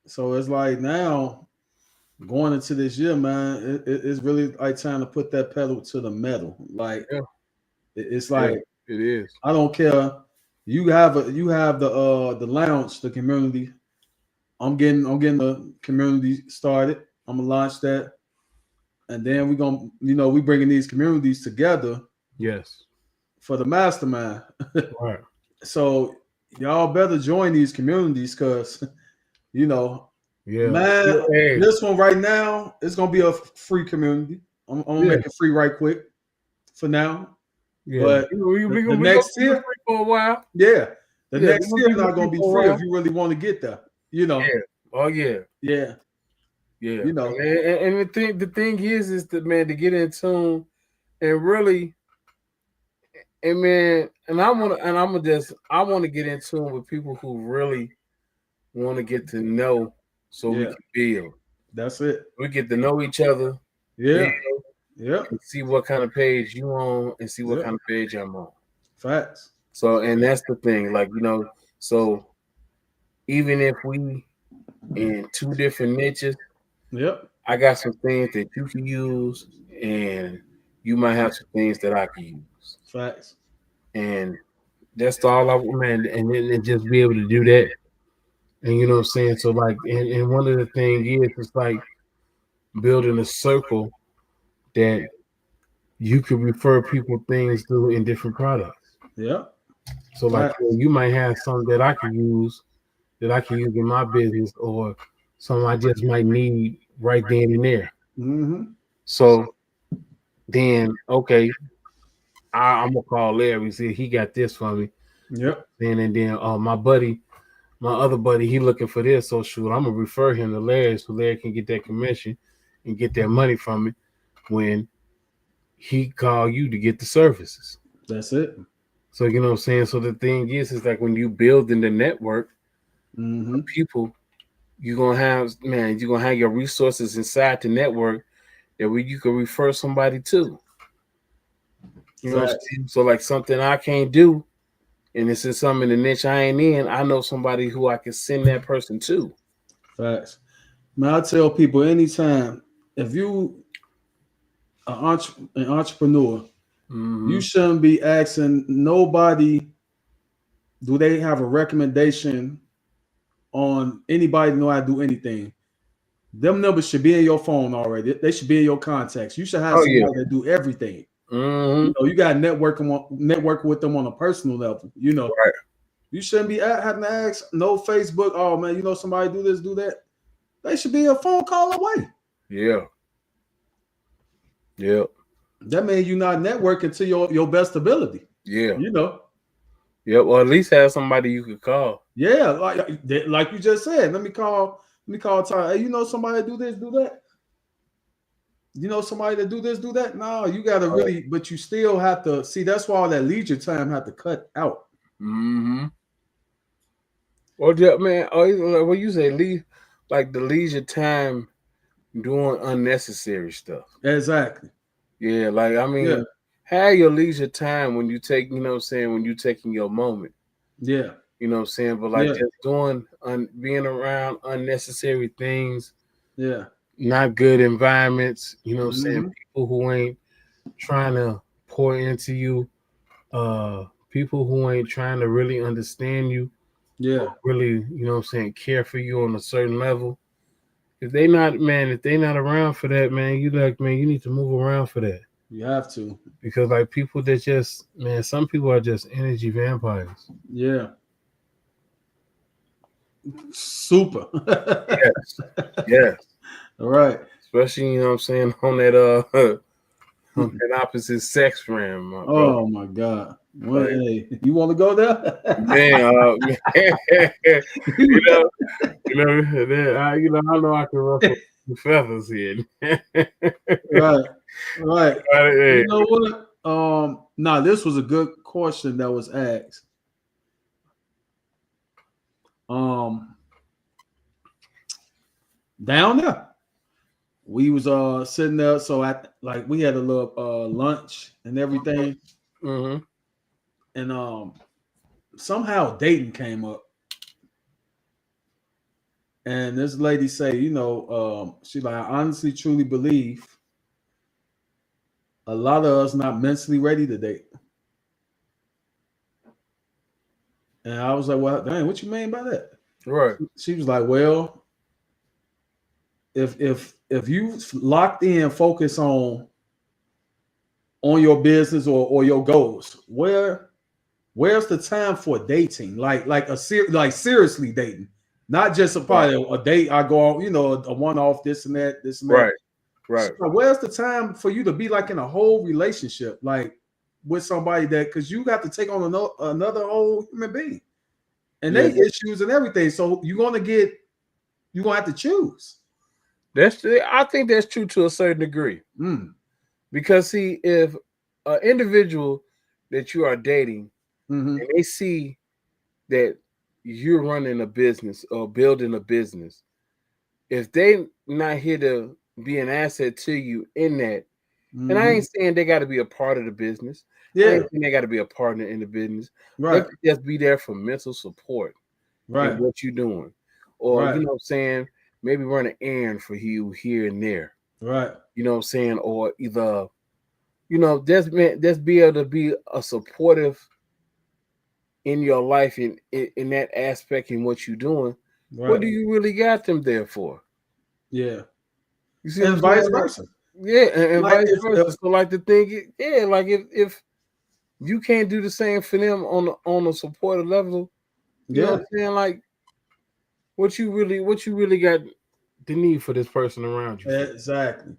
So it's like now going into this year, man, it's really like trying to put that pedal to the metal. Like it's like it is. I don't care. You have the lounge, the community. I'm getting the community started. I'm gonna launch that, and then we're gonna we bringing these communities together. Yes. For the mastermind. Right. So y'all better join these communities because man, this one right now it's gonna be a free community. I'm gonna make it free right quick for now. Yeah. But the next year for a while. Yeah. The next year not gonna be free if you really want to get there. Yeah. Oh yeah. Yeah. Yeah. And the thing is that man to get in tune and really and man, and I want to get in tune with people who really want to get to know so we can build. That's it. We get to know each other. Yeah. Yeah. And see what kind of page you on and see what kind of page I'm on. Facts. So and that's the thing, like so even if we in two different niches, I got some things that you can use and you might have some things that I can use. Facts. And that's all I want, man, and then just be able to do that. And you know what I'm saying? So like and one of the things is it's like building a circle that you could refer people things through in different products. Yeah. So like you might have something that I can use in my business or something I just might need right then and there. Mm-hmm. So then, okay, I'm gonna call Larry. See, he got this for me. Yep. Then my other buddy, he looking for this. So shoot, I'm gonna refer him to Larry so Larry can get that commission and get that money from me when he call you to get the services. That's it. So you know what I'm saying. So the thing is like when you build in the network, of people, you're gonna have your resources inside the network that where you can refer somebody to. You know what I'm saying? So like something I can't do, and this is something in the niche I ain't in, I know somebody who I can send that person to. Facts. Man, I tell people anytime, if you an entrepreneur, you shouldn't be asking nobody, do they have a recommendation on anybody to know how to do anything? Them numbers should be in your phone already. They should be in your contacts. You should have Oh somebody yeah. that do everything. Mm-hmm. You know, you got to network with them on a personal level. You know, Right. you shouldn't be having to ask no Facebook. Oh man, you know somebody do this, do that. They should be a phone call away. Yeah. Yeah. That means you're not networking to your best ability. Yeah. You know. Yeah. Well, at least have somebody you could call. Yeah, like you just said. Let me call Ty. Hey, you know somebody do this, do that. You know somebody that do this, do that. No, you got to really, but you still have to see. That's why all that leisure time have to cut out. Mm-hmm. Well, yeah, man. Oh, when you say like the leisure time doing unnecessary stuff. Exactly. Yeah, like I mean, have your leisure time when you take, you know what I'm saying, when you taking your moment. Yeah. You know what I'm saying? But like just doing being around unnecessary things. Yeah. Not good environments, you know what I'm saying? People who ain't trying to pour into you, people who ain't trying to really understand you, really, you know what I'm saying, care for you on a certain level. If they not around for that, man, you need to move around for that. You have to. Because like people that just, man, some people are just energy vampires. Yeah. Super. Yes. Yes. All right. Especially, you know what I'm saying, on that on that opposite sex realm. Oh my God. Well, like, hey, you want to go there? Man, I know I can ruffle the feathers here. Right. Hey. You know what? Now this was a good question that was asked. Down there, we was sitting there, so we had a little lunch and everything, and somehow dating came up, and this lady say, you know, she like, I honestly truly believe a lot of us not mentally ready to date. And I was like, well, dang, what you mean by that? Right. She was like, well, if you locked in, focus on your business or your goals, where's the time for dating? Like seriously dating, not just a date. I go on, you know, a one-off, this and that. Right. So where's the time for you to be like in a whole relationship, like with somebody that, because you got to take on another whole human being, and they issues and everything. So you're gonna have to choose. I think that's true to a certain degree. Because see, if an individual that you are dating and they see that you're running a business or building a business, if they not here to be an asset to you in that, and I ain't saying they got to be a part of the business. I ain't saying they got to be a partner in the business. They could just be there for mental support in what you're doing. Or, you know what I'm saying, maybe run an errand for you here and there. Right. You know what I'm saying? Or either, you know, just be able to be a supportive in your life in that aspect in what you're doing. Right. What do you really got them there for? Yeah. You see, and vice versa. Yeah, and like vice versa. So like the thing, like if you can't do the same for them on a supportive level, you know what I'm saying? Like what you really got the need for this person around you. Exactly.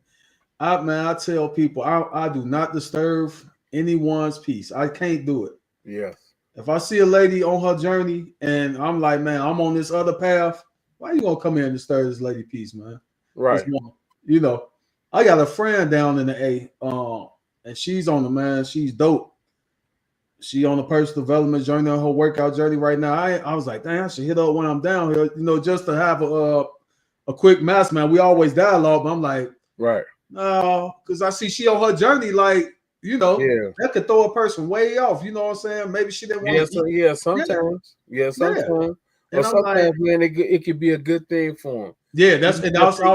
I tell people I do not disturb anyone's peace. I can't do it. Yes. If I see a lady on her journey and I'm like, man, I'm on this other path, why you gonna come here and disturb this lady peace, man? Right. You know, I got a friend down in the A, and she's on the, man, she's dope. She on a personal development journey, on her workout journey right now. I was like, dang, I should hit up when I'm down here, you know, just to have a quick mass, man. We always dialogue, but I'm like, right. No, because I see she on her journey, like, you know, that could throw a person way off. You know what I'm saying? Maybe she didn't want to. Sometimes. Sometimes. And sometimes, like, man, it could be a good thing for them. Yeah, I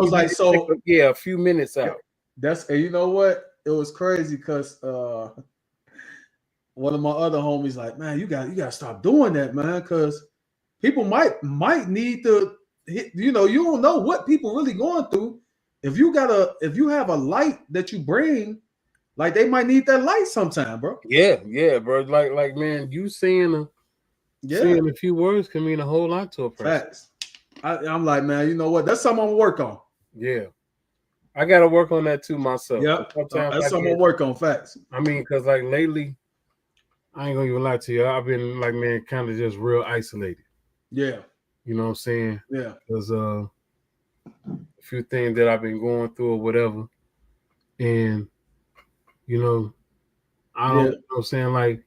was like, so a few minutes out. And you know what? It was crazy because one of my other homies like, man, you got to stop doing that, man, because people might need to you know, you don't know what people really going through. If you have a light that you bring, like they might need that light sometime, bro. Yeah, bro. Like man, you saying a few words can mean a whole lot to a person. Facts. I'm like, man, you know what? That's something I'm gonna work on. Yeah, I gotta work on that too myself. Yeah, Sometimes that's something I'm gonna work on. Facts. I mean, because like lately, I ain't gonna even lie to you. I've been like, man, kind of just real isolated. Yeah. You know what I'm saying? Yeah. Because a few things that I've been going through or whatever, and you know, I don't. You know what I'm saying? Like,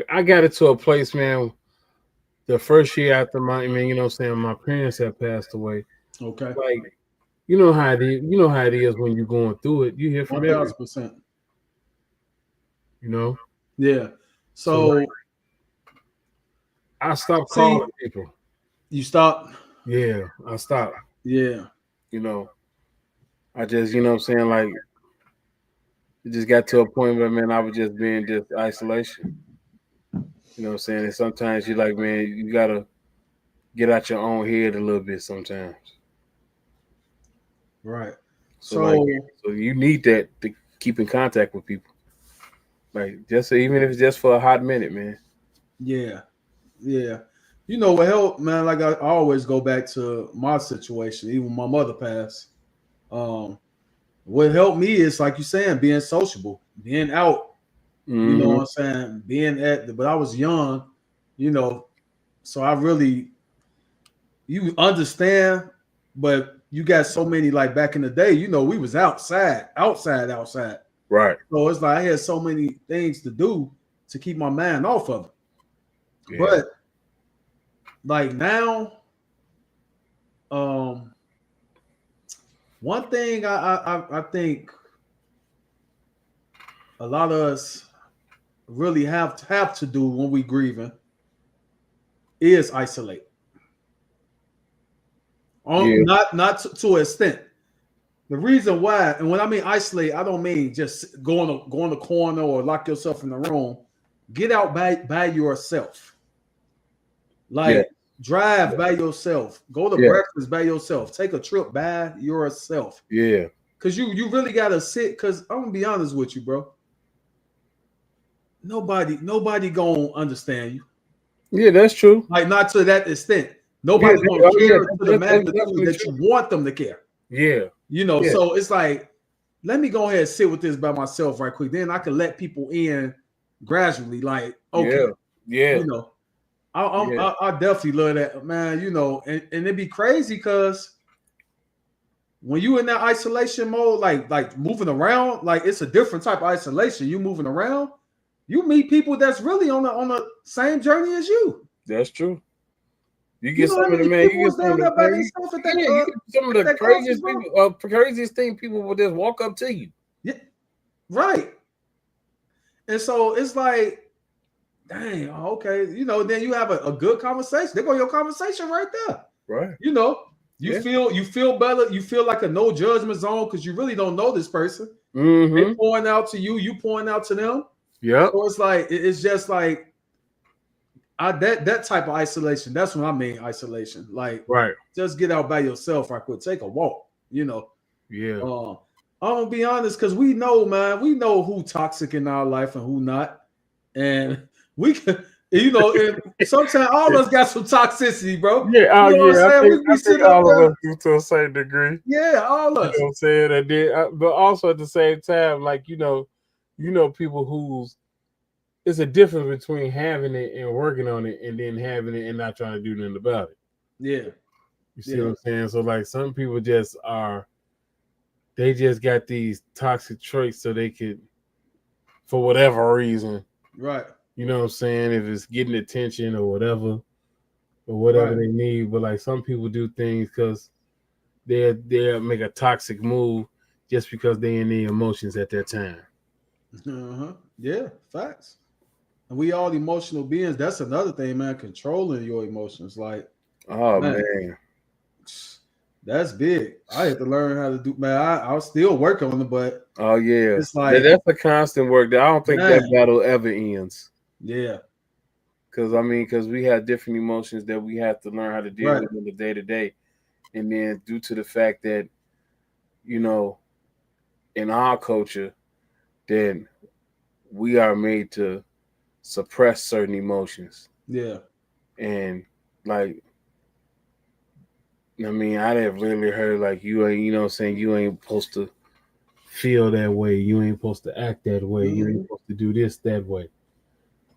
I got it to a place, man. The first year after you know what I'm saying, my parents had passed away. Okay. Like, you know how it is. You know how it is when you're going through it. You hear from 1,000%. You know. Yeah. So I stopped calling people. You stopped? Yeah, I stopped. Yeah. You know, I just, you know what I'm saying, like, it just got to a point where, man, I was just being just isolation. You know what I'm saying? And sometimes you're like, man, you got to get out your own head a little bit sometimes. Right. So you need that to keep in contact with people. Like, just even if it's just for a hot minute, man. Yeah. Yeah. You know what helped, man? Like I always go back to my situation, even my mother passed. What helped me is like you saying, being sociable, being out. Mm-hmm. You know what I'm saying? Being but I was young, you know, so I really, you understand, but you got so many, like back in the day, you know, we was outside. Right. So it's like I had so many things to do to keep my mind off of it. Yeah. But like now, one thing I think a lot of us really have to do when we grieving is isolate. Not to an extent. The reason why, and when I mean isolate, I don't mean just go in the corner or lock yourself in the room. Get out by yourself. Like drive by yourself. Go to breakfast by yourself. Take a trip by yourself. Yeah. Because you really gotta sit. Because I'm gonna be honest with you, bro. Nobody gonna understand you. Yeah, that's true. Like not to that extent. Nobody gonna care to the magnitude that you want them to care. Yeah. You know, so it's like, let me go ahead and sit with this by myself right quick. Then I can let people in gradually. Like, okay, you know, I definitely love that, man. You know, and it'd be crazy because when you in that isolation mode, like moving around, like it's a different type of isolation. You moving around, you meet people that's really on the same journey as you. That's true. You get some of the man. You get some of the craziest people. Craziest thing, people will just walk up to you. Yeah, right. And so it's like, dang, okay, you know. Then you have a good conversation. There go your conversation right there. Right. You know, you feel better. You feel like a no judgment zone because you really don't know this person. Mm-hmm. They pouring out to you. You pouring out to them. Yeah. So it's like it's just like. That type of isolation, that's what I mean isolation. Like, just get out by yourself right quick. Take a walk, you know. Yeah. I'm gonna be honest, because we know, man, we know who toxic in our life and who not. And we can, you know, and sometimes all of us got some toxicity, bro. Yeah, you know what I'm saying? I think all of us do to a certain degree. Yeah, all of us. You know what I'm saying? But also at the same time, like, you know people who's it's a difference between having it and working on it and then having it and not trying to do nothing about it. Yeah. You see what I'm saying? So like some people they just got these toxic traits so they could, for whatever reason. Right. You know what I'm saying? If it's getting attention or whatever they need. But like some people do things because they'll make a toxic move just because they in the emotions at that time. Yeah, facts. And we all emotional beings. That's another thing, man. Controlling your emotions, like, oh man, that's big. I had to learn how to do. Man, I was still working on it, but oh yeah, it's like that's a constant work. I don't think that battle ever ends. Yeah, because we have different emotions that we have to learn how to deal with in the day to day, And then due to the fact that, you know, in our culture, that we are made to suppress certain emotions. Yeah. And like, I mean, I have literally heard like you ain't, you know what I'm saying, you ain't supposed to feel that way. You ain't supposed to act that way. You ain't supposed to do this that way.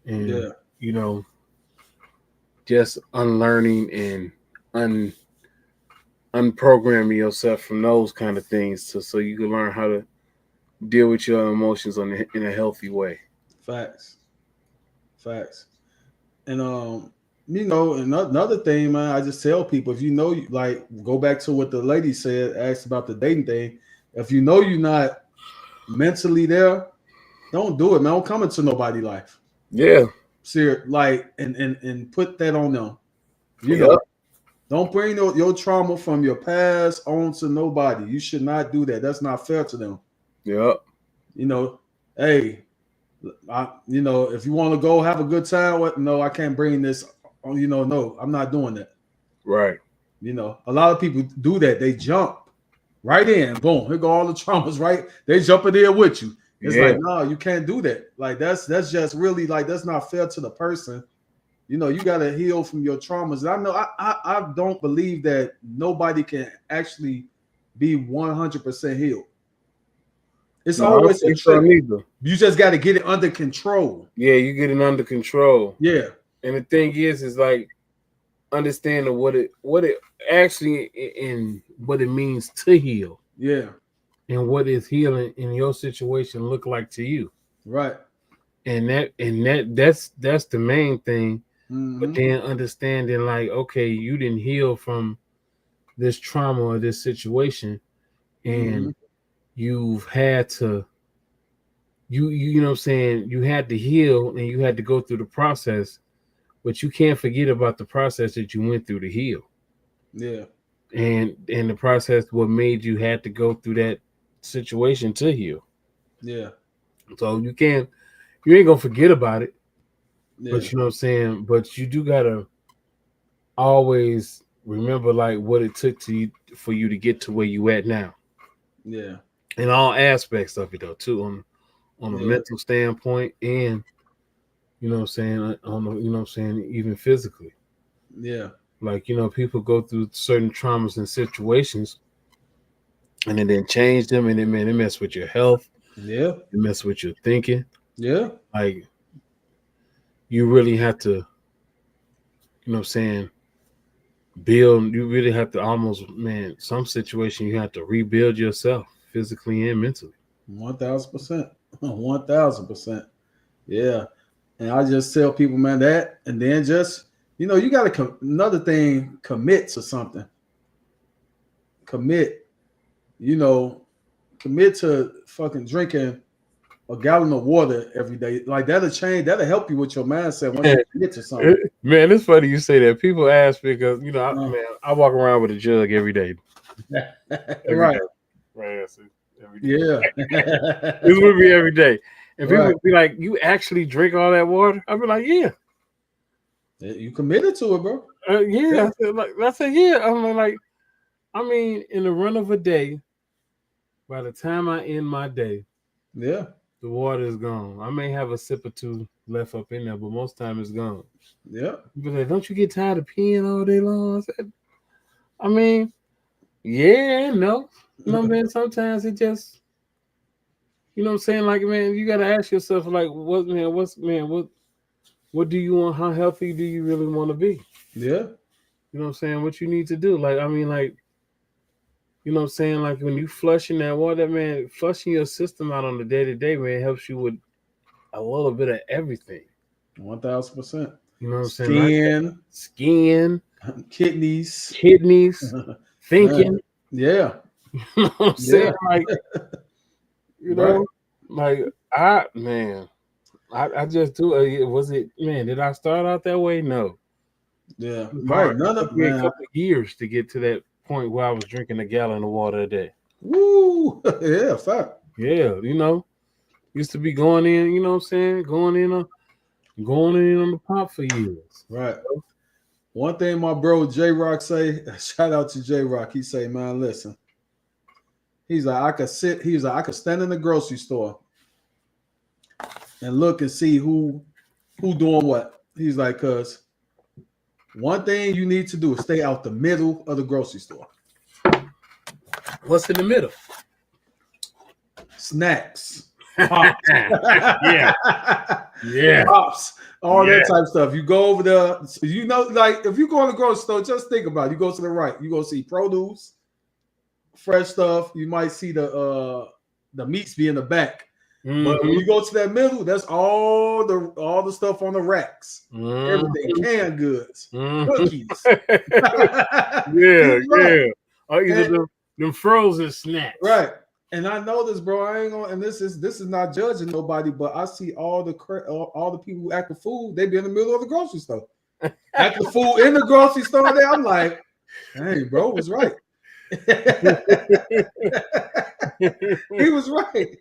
And Yeah. you know, just unlearning and unprogramming yourself from those kind of things so you can learn how to deal with your emotions in a healthy way. Facts. Facts. And you know, another thing, man, I just tell people, if you know, like, go back to what the lady said, asked about the dating thing. If you know you're not mentally there, don't do it, man. Don't come into nobody's life. Yeah. Ser like, and put that on them. You Yep. know, don't bring your trauma from your past onto nobody. You should not do that. That's not fair to them. Yep. You know, hey, you know, if you want to go have a good time, what? No, I can't bring this. You know, no, I'm not doing that. Right. You know, a lot of people do that. They jump right in, boom, here go all the traumas. Right, they jump in there with you. It's Yeah. like, no, you can't do that. Like that's just really like that's not fair to the person. You know, you got to heal from your traumas. And I know I don't believe that nobody can actually be 100% healed. It's No, I don't always a think so trick. neither. You just got to get it under control. Yeah, you get it under control. Yeah. And the thing is like understanding what it actually and what it means to heal. Yeah. And what is healing in your situation look like to you. Right. And that's the main thing. Mm-hmm. But then understanding like, okay, you didn't heal from this trauma or this situation, and you've had to you know what I'm saying, you had to heal and you had to go through the process, but you can't forget about the process that you went through to heal. Yeah. And the process what made you had to go through that situation to heal. Yeah. So you ain't gonna forget about it. Yeah. But you know what I'm saying? But you do gotta always remember like what it took for you to get to where you at now. Yeah. In all aspects of it though, too, on a mental standpoint, and you know what I'm saying, on the, you know what I'm saying, even physically. Yeah. Like, you know, people go through certain traumas and situations and then change them, and then, man, it mess with your health. Yeah. It mess with your thinking. Yeah. Like, you really have to, you know what I'm saying, you really have to almost, man, some situation you have to rebuild yourself physically and mentally. 1,000%. 1,000%. Yeah. And I just tell people, man, that, and then just, you know, you got to another thing, commit to something. Commit, you know, commit to fucking drinking a gallon of water every day. Like that'll change, that'll help you with your mindset once you commit to something. Man, it's funny you say that. People ask because, you know, man, I walk around with a jug every day. Right. Day. Right. Every day. Yeah. This would be every day. And people Right. would be like, you actually drink all that water? I'd be like, yeah. You committed to it, bro. Yeah. I said, yeah. I'm like, I mean, in the run of a day, by the time I end my day, yeah, the water is gone. I may have a sip or two left up in there, but most time it's gone. Yeah. People like, don't you get tired of peeing all day long? I said, I mean, yeah, no. You know, man, sometimes it just, you know what I'm saying? Like, man, you got to ask yourself, like, what do you want? How healthy do you really want to be? Yeah. You know what I'm saying? What you need to do. Like, I mean, like, you know what I'm saying? Like, when you flushing that water, man, flushing your system out on the day-to-day, man, helps you with a little bit of everything. 1,000%. You know what I'm saying? Skin, kidneys, thinking. Yeah. You know what I'm saying? Like, you know, like I just do. Was it, man? Did I start out that way? No. Yeah. Right. None of me a couple of years to get to that point where I was drinking a gallon of water a day. Woo! Yeah, fact. Yeah, you know, used to be going in. You know what I'm saying? Going in on the pop for years. Right. One thing my bro J Rock say, shout out to J Rock. He say, man, listen. He's like, I could sit. He's like, I could stand in the grocery store and look and see who doing what. He's like, cause one thing you need to do is stay out the middle of the grocery store. What's in the middle? Snacks. Pops. Yeah. Yeah. Pops. All that type of stuff. You go over there, you know, like if you go in the grocery store, just think about it. You go to the right, you go see produce, fresh stuff. You might see the meats be in the back. Mm-hmm. But when you go to that middle, that's all the stuff on the racks. Mm-hmm. Everything, canned goods, cookies. Yeah. Right. Or either them frozen snacks. Right. And I know this, bro. I ain't gonna. And this is not judging nobody, but I see all the people who act the fool. They be in the middle of the grocery store, act the fool in the grocery store. There, I'm like, hey, bro, was right. He was right.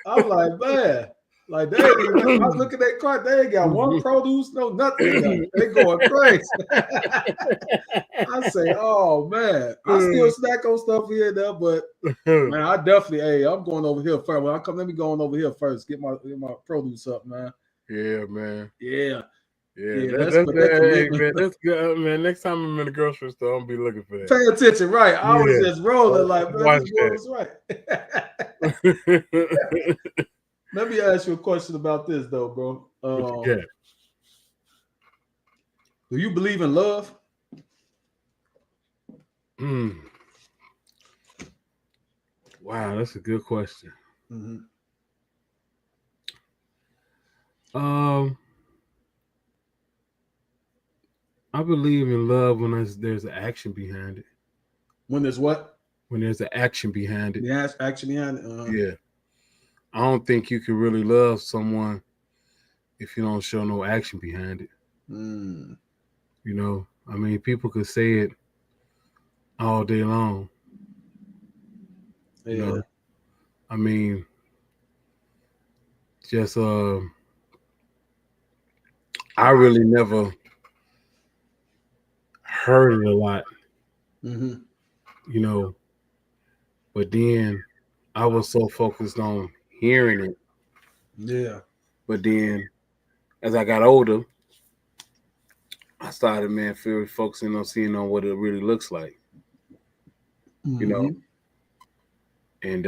I'm like, man, like they. I look at that cart. They ain't got one produce, no nothing. They going crazy. I say, oh man, I still snack on stuff here and there, but man, I definitely, hey, I'm going over here first. When I come, let me go on over here first. Get my produce up, man. Yeah, man. Yeah. That's good, man. Next time I'm in the grocery store, I'm gonna be looking for that. Pay attention, right? I was just rolling like, man, this boy was right. Let me ask you a question about this, though, bro. Do you believe in love? Wow, that's a good question. Mm-hmm. I believe in love when there's an action behind it. When there's what? When there's an action behind it. The action behind it. Yeah. I don't think you can really love someone if you don't show no action behind it. You know, I mean, people could say it all day long. Yeah. You know? I mean, just I really never heard it a lot. Mm-hmm. You know, but then I was so focused on hearing it. Yeah. But then as I got older, I started, focusing on seeing on what it really looks like. Mm-hmm. You know, and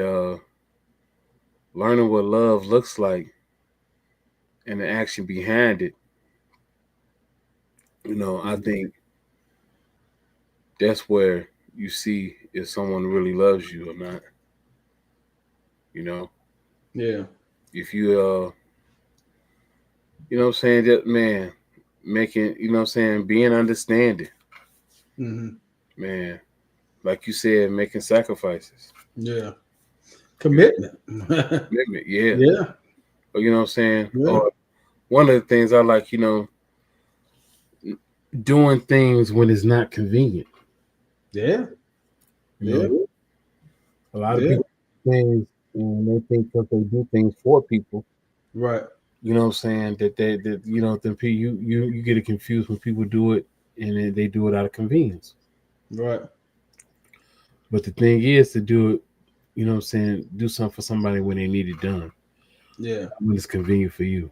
learning what love looks like and the action behind it. You know, I think that's where you see if someone really loves you or not. You know? Yeah. If you you know what I'm saying, that man, making, you know what I'm saying, being understanding. Mm-hmm. Man, like you said, making sacrifices. Yeah. Commitment. Commitment, yeah. Yeah. But you know what I'm saying? Yeah. Or one of the things I like, you know, doing things when it's not convenient. Yeah. You know, a lot of people things and they think that they do things for people. Right. You know what I'm saying? That you know, then you get it confused when people do it and they do it out of convenience. Right. But the thing is to do it, you know what I'm saying, do something for somebody when they need it done. Yeah. When it's convenient for you.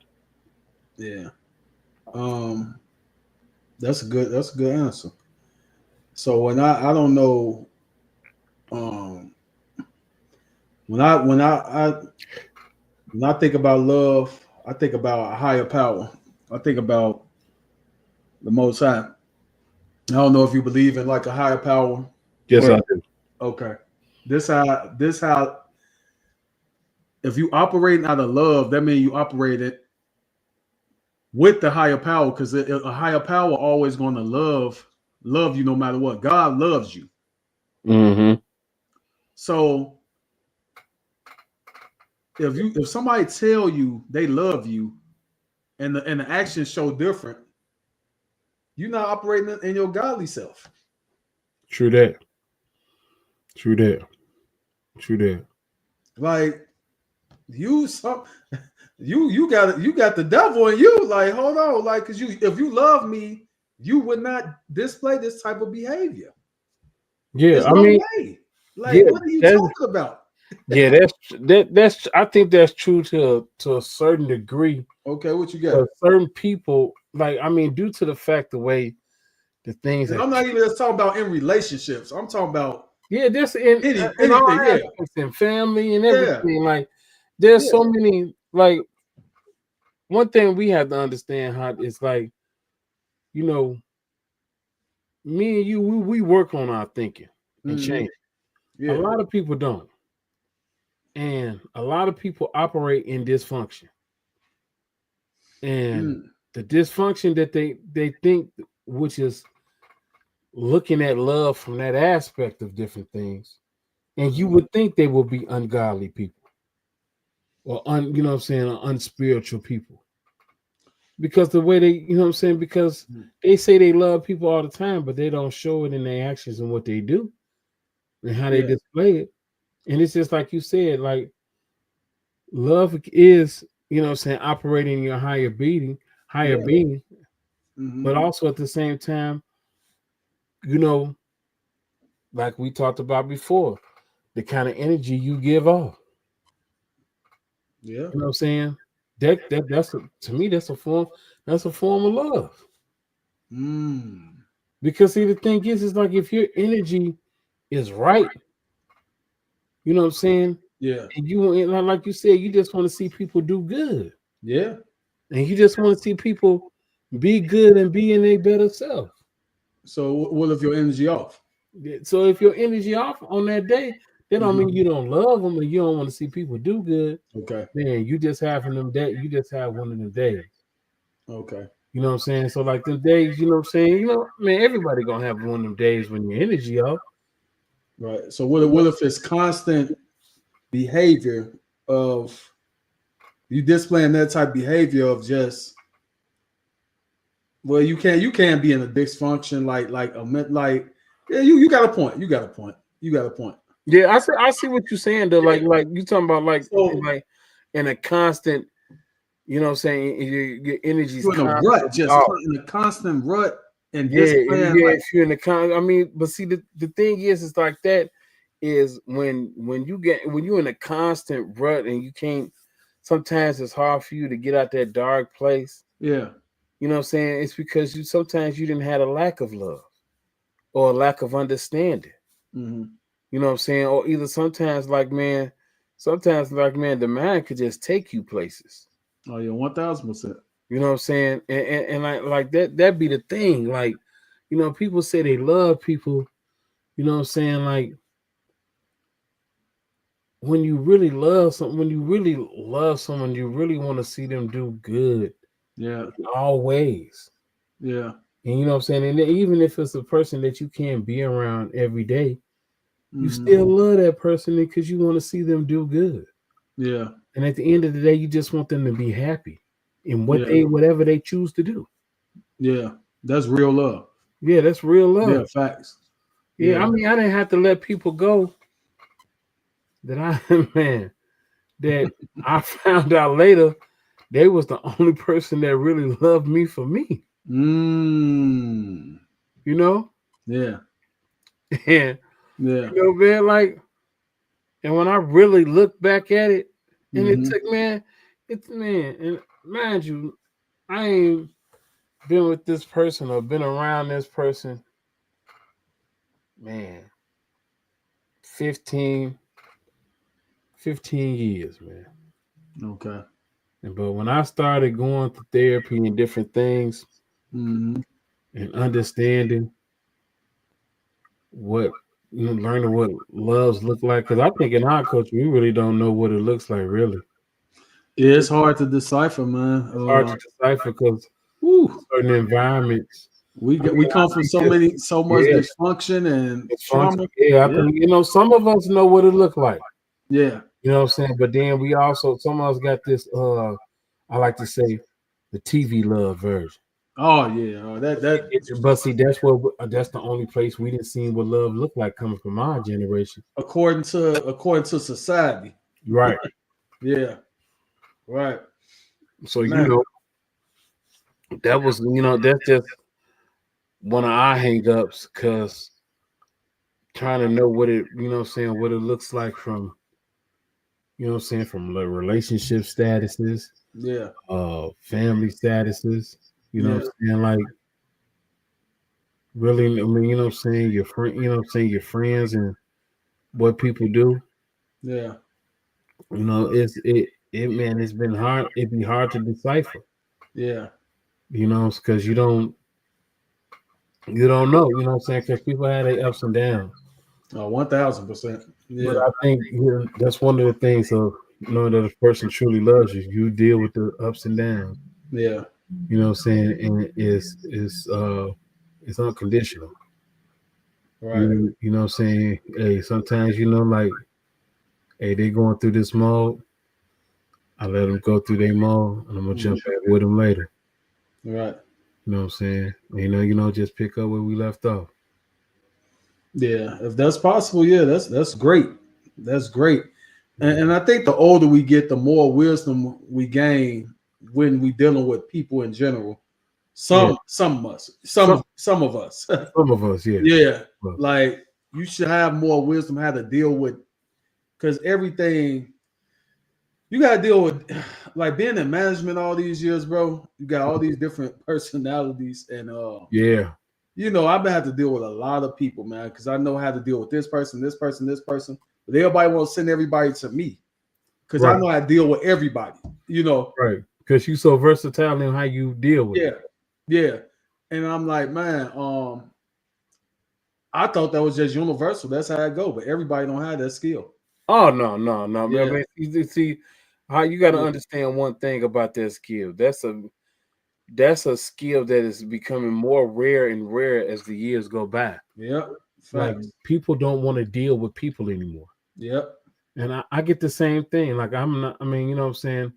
Yeah. That's a good answer. So when I don't know, when I think about love, I think about a higher power. I think about the Most High. I don't know if you believe in like a higher power. Yes, I do. Okay. This how if you operate out of love, that means you operate it with the higher power, because a higher power always going to love you no matter what. God loves you. Mm-hmm. So if somebody tell you they love you and the actions show different, you're not operating in your godly self. True that. Like you got the devil in you. Like, hold on, like, because if you love me, you would not display this type of behavior. Yeah, There's I no mean, way. Like, yeah, what are you that's talking about? yeah, that's I think that's true to a certain degree. Okay, what you got? For certain people, like I mean, due to the fact the way the things And that I'm not even just talking about in relationships. I'm talking about yeah, this in all anything. Yeah, aspects in family and yeah, everything. Like there's yeah. so many like one thing we have to understand how it's like, you know, me and you, we work on our thinking and Mm-hmm. change. A Yeah. lot of people don't. And a lot of people operate in dysfunction. And Mm. the dysfunction that they think, which is looking at love from that aspect of different things, and you would think they will be ungodly people or you know what I'm saying, unspiritual people. Because the way they, you know what I'm saying, because Mm. they say they love people all the time, but they don't show it in their actions and what they do and how they Yeah. display it. And it's just like you said, like love is, you know what I'm saying, operating in your higher Yeah. being, Mm-hmm. but also at the same time, you know, like we talked about before, the kind of energy you give off. Yeah. You know what I'm saying? That's to me that's a form of love. Mm. Because see the thing is like if your energy is right, you know what I'm saying? Yeah. And you like you said, you just want to see people do good. Yeah. And you just want to see people be good and be in a better self. So what if your energy off? So if your energy off on that day, that don't mean Mm-hmm. you don't love them and you don't want to see people do good. Okay. Man, you just having them day. You just have one of them days. Okay. You know what I'm saying? So like them days, you know what I'm saying? You know, man, everybody gonna have one of them days when your energy off. Right. So what if it's constant behavior of you displaying that type of behavior of just well you can't be in a dysfunction like yeah you got a point you got a point. Yeah, I see what you're saying though. Yeah. Like you talking about So like in a constant, you know what I'm saying? Your energy's you're in a rut, constantly just off. in a constant rut and Yeah, displaying yeah. like If you're in the I mean, but see, the thing is, it's like that is when you're in a constant rut and you can't. Sometimes it's hard for you to get out that dark place. yeah. You know what I'm saying? It's because sometimes you didn't have a lack of love or a lack of understanding. Mm-hmm. You know what I'm saying? Or either sometimes like man, the mind could just take you places. Oh yeah, 1000%. You know what I'm saying? And like that be the thing. Like, you know, people say they love people. You know what I'm saying? Like when you really love something, when you really love someone, you really want to see them do good Yeah. in all ways. Yeah. And you know what I'm saying? And even if it's a person that you can't be around every day, you Mm-hmm. still love that person because you want to see them do good. Yeah. And at the end of the day, you just want them to be happy in Yeah. whatever they choose to do. Yeah. That's real love. Yeah, that's real Yeah, love. facts. Yeah, I Yeah. mean, I didn't have to let people go that I man that I found out later they was the only person that really loved me for me. Mm. You know, Yeah. and Yeah. man, like, and when I really look back at it, and it Mm-hmm. took and mind you, I ain't been with this person or been around this person, man, 15 years, man. Okay. But when I started going to therapy and different things Mm-hmm. and understanding what learning what loves look like, because I think in our culture we really don't know what it looks like. Really, Yeah, it's hard to decipher, man. it's hard to decipher because Whew, certain environments. I mean, we I come from think just so much yeah, dysfunction and it's fun. trauma. Yeah, I Yeah. think some of us know what it look like. Yeah. You know what I'm saying? But then we also some of us got this. I like to say the TV love version. Oh yeah. Oh, that But see, that's the only place we didn't see what love looked like coming from our generation. according to society. Right. Yeah. Right. So Man. that was that's just one of our hang-ups because trying to know what it, what it looks like from, from the relationship statuses, Yeah. family statuses, Yeah. like really, I mean, your friend, your friends and what people do, Yeah. man, it's been hard. It'd be hard to decipher, Yeah. because you don't know, because people have their ups and downs. 1000%. But Yeah. I think that's one of the things of knowing that a person truly loves you. You deal with the ups and downs. Yeah. And it's unconditional. Right. Hey, sometimes like, hey, they going through this mode. I let them go through their mode, and I'm gonna jump back with them later. Right. You know what I'm saying? Just pick up where we left off. Yeah. If that's possible, yeah, that's great. That's great. And I think the older we get, the more wisdom we gain when we dealing with people in general. Yeah. Some of us. Some of us. Some of us, yeah. Yeah. Well, Like you should have more wisdom how to deal with, because everything you gotta deal with, like being in management all these years, bro. You got all these different personalities, and yeah. I've been had to deal with a lot of people, man, because I know how to deal with this person, this person, this person. But everybody won't send everybody to me because I Right. know how to deal with everybody. Right. Because you're so versatile in how you deal with Yeah, it. yeah. And I'm like, man, I thought that was just universal. That's how I go, but everybody don't have that skill. Oh no. Yeah. I mean, you see how you got to Yeah. understand one thing about that skill. That's a skill that is becoming more rare and rare as the years go by. Yep. Like Facts. people don't want to deal with people anymore. Yep. And I get the same thing. Like I'm not, I mean, you know what I'm saying?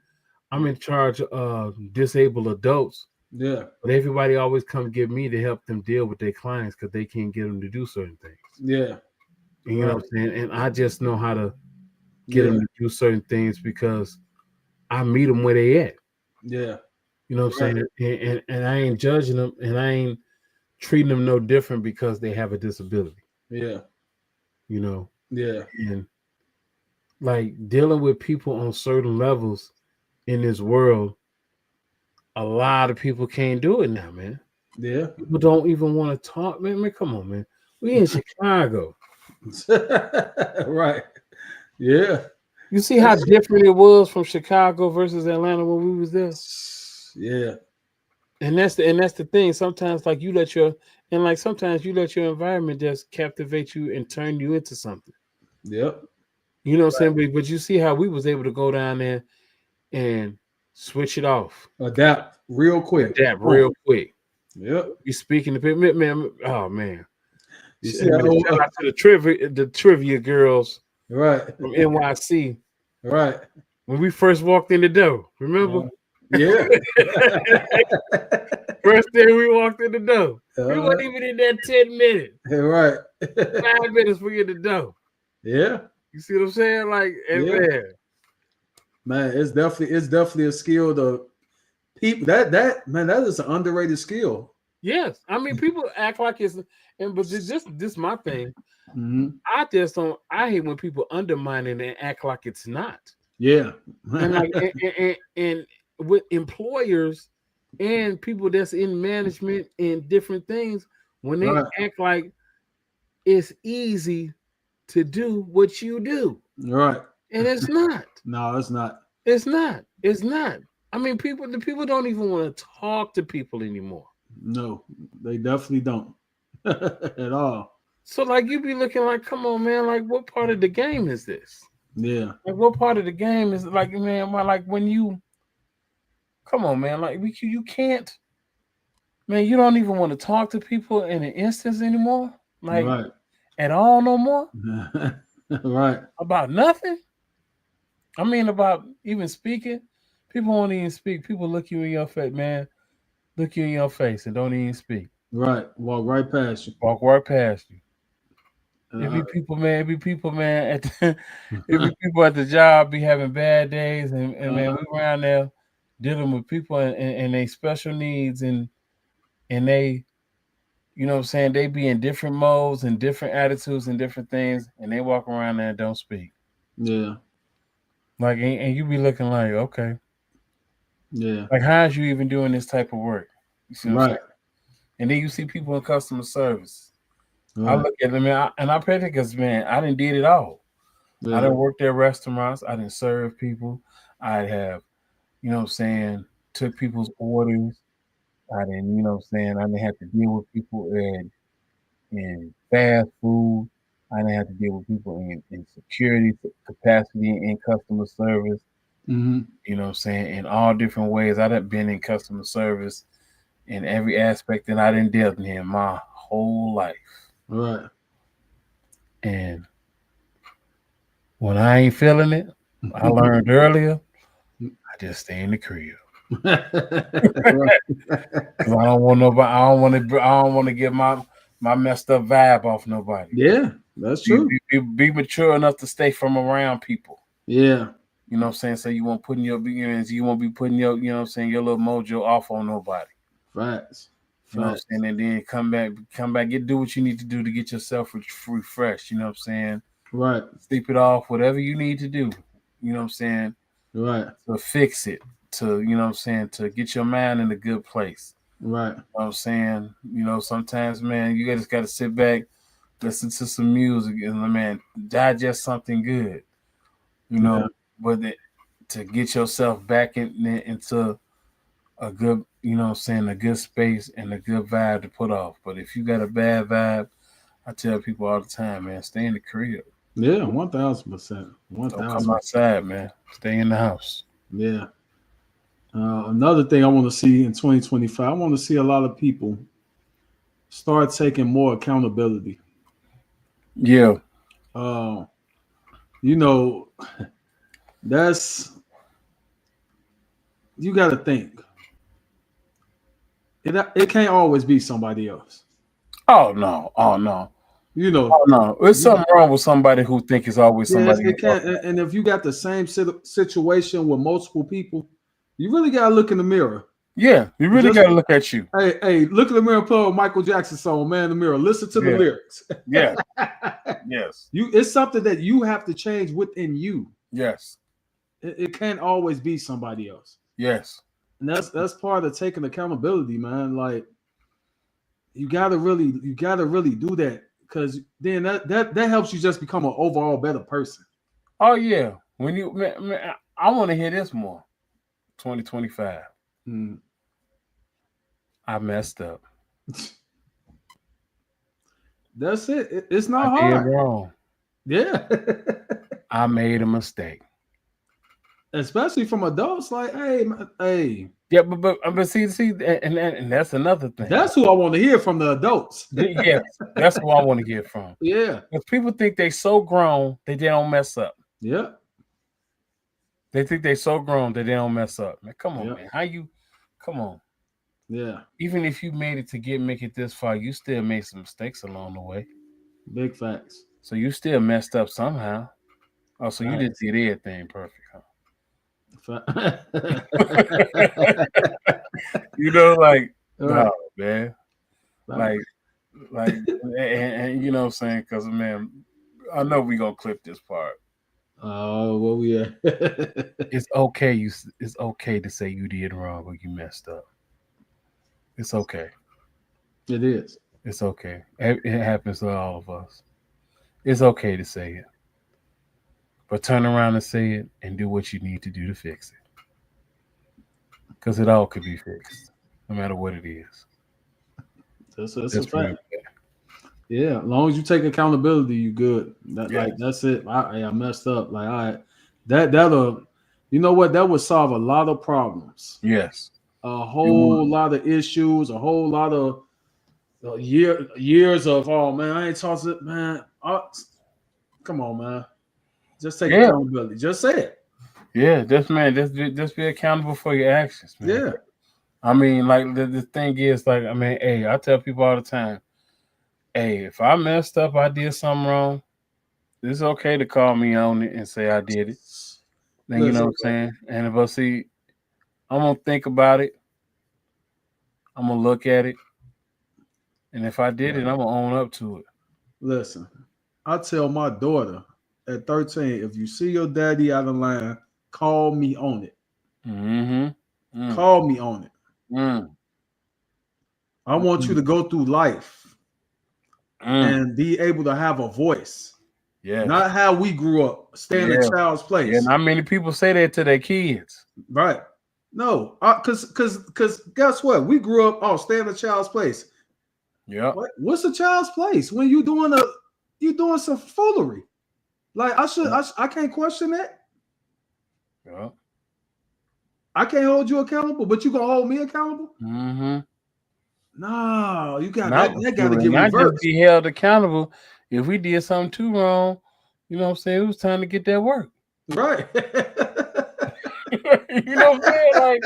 I'm in charge of disabled adults, Yeah. but everybody always come get me to help them deal with their clients because they can't get them to do certain things. Yeah. And you know what I'm saying? And I just know how to get Yeah. them to do certain things because I meet them where they at. Yeah. You know what I'm saying? And I ain't judging them and I ain't treating them no different because they have a disability. Yeah. Yeah. And like dealing with people on certain levels in this world, a lot of people can't do it now, man. Yeah. People don't even want to talk, man. Come on, man. We in Chicago. Right. Yeah. You see how different it was from Chicago versus Atlanta when we was there. Yeah. And that's the thing. Sometimes sometimes you let your environment just captivate you and turn you into something. Yep. You know what I'm saying? But you see how we was able to go down there and switch it off. Adapt real quick. Yep. You speaking to people, man. Oh man. You see shout out to the trivia girls, right, from NYC. Right. When we first walked in the door, remember? Yeah. First day we walked in the door. We weren't even in there 10 minutes. Right. 5 minutes we in the door. Yeah. You see what I'm saying? Like, man, it's definitely a skill to people that is an underrated skill. Yes. I mean, people act like it's, but this my thing. Mm-hmm. I hate when people undermine it and act like it's not. Yeah. And like and with employers and people that's in management and different things, when they act like it's easy to do what you do. Right. And it's not. No, it's not. It's not. It's not. I mean, the people don't even want to talk to people anymore. No, they definitely don't at all. So like you be looking like, come on, man, like what part of the game is this? Yeah. Like what part of the game is like, man, like when you come on, man, like you can't, man, you don't even want to talk to people in an instance anymore. Like at all no more. Right. About nothing. I mean, about even speaking. People won't even speak. People look you in your face, man. Look you in your face and don't even speak. Right. Walk right past you. Walk right past you. It be people, man. It be people, man. It be people at the job be having bad days, and man, we around there dealing with people and they special needs and they you know what I'm saying, they be in different modes and different attitudes and different things, and they walk around there and don't speak. Yeah. Like, and you be looking like, okay, Yeah. like how is you even doing this type of work? You see what I'm saying? Right. And then you see people in customer service. I Right. look at them, and I pray because, man, I didn't did it all. I Yeah. didn't work at restaurants. I didn't serve people. I have, you know what I'm saying, took people's orders. I didn't, you know what I'm saying, I didn't have to deal with people in fast food. I didn't have to deal with people in security capacity in customer service. Mm-hmm. You know what I'm saying, in all different ways. I've been in customer service in every aspect that I didn't deal in my whole life. Right. And when I ain't feeling it, I learned earlier, I just stay in the crib. Right. Cause I don't want nobody. I don't want to get my messed up vibe off nobody. Yeah, that's true. Be mature enough to stay from around people. Yeah. You know what I'm saying? So you won't putting your beginnings, you won't be putting your, you know what I'm saying, your little mojo off on nobody. Facts. You know what I'm saying? And then come back, do what you need to do to get yourself refreshed. You know what I'm saying? Right. Sleep it off, whatever you need to do. You know what I'm saying? Right. To fix it, to, you know what I'm saying, to get your mind in a good place. Right. You know what I'm saying? You know, sometimes, man, you just got to sit back, listen to some music, and, man, digest something good. You know, but to get yourself back into a good, you know what I'm saying, a good space and a good vibe to put off. But if you got a bad vibe, I tell people all the time, man, stay in the crib. Yeah, 1,000%. Don't come 1,000%. outside, man. Stay in the house. Yeah. Another thing I want to see in 2025, I want to see a lot of people start taking more accountability. Yeah. You know, that's, you got to think. It can't always be somebody else. Oh no. Oh no. You know. Oh no. There's something wrong with somebody who think it's always Yeah, somebody it can't. And if you got the same situation with multiple people, you really got to look in the mirror. Yeah, you really got to look at you. Hey, look in the mirror and play with Michael Jackson song, Man in the Mirror. Listen to the lyrics. Yeah. Yes. It's something that you have to change within you. Yes. It can't always be somebody else. Yes. And that's part of taking accountability, man. Like you gotta really do that, because then that helps you just become an overall better person. Oh yeah. When you, man, I want to hear this more. 2025. I messed up. That's it. It's not hard. I did wrong. Yeah. I made a mistake. Especially from adults, like, hey. Yeah, but see, and that's another thing. That's who I want to hear from, the adults. Yes, that's who I want to hear from. Yeah. If people think they so grown that they don't mess up. Yeah. They think they so grown that they don't mess up. Man, come on, Yep. man. Come on. Yeah. Even if you made it to make it this far, you still made some mistakes along the way. Big facts. So you still messed up somehow. Oh, so you didn't did everything perfect, huh? You know, like, no, man. Like, and you know what I'm saying? Because, man, I know we're going to clip this part. Oh, well, we are. It's okay. It's okay to say you did wrong or you messed up. It's okay. It is. It's okay. It happens to all of us. It's okay to say it. But turn around and say it and do what you need to do to fix it. Because it all could be fixed, no matter what it is. That's a fact. Yeah, as long as you take accountability, you good. Like, that's it. I messed up. Like, all right, that'll, you know what? That would solve a lot of problems. Yes. A whole lot of issues. A whole lot of years of, oh man, I ain't talked to, man. Come on, man. Just take accountability. Just say it. Yeah, just be accountable for your actions, man. Yeah. I mean, like, the thing is, like, I mean, hey, I tell people all the time, hey, if I messed up, I did something wrong, it's okay to call me on it and say I did it. Then you know what I'm saying? And if I see, I'm gonna think about it. I'm gonna look at it. And if I did it, I'm gonna own up to it. Listen, I tell my daughter at 13, if you see your daddy out of line, call me on it. Mm-hmm. Call me on it. Mm. I want you to go through life and be able to have a voice. Yeah. Not how we grew up, stay in a child's place. Yeah, not many people say that to their kids. Right. No, because guess what? We grew up, stay in a child's place. Yeah. What's a child's place? When you doing some foolery. Like I can't question that. Yeah. I can't hold you accountable, but you gonna hold me accountable? Mm-hmm. No, you got Not that got to get not reversed. just be held accountable. If we did something too wrong, you know what I'm saying? It was time to get that work. Right. You know what I'm saying?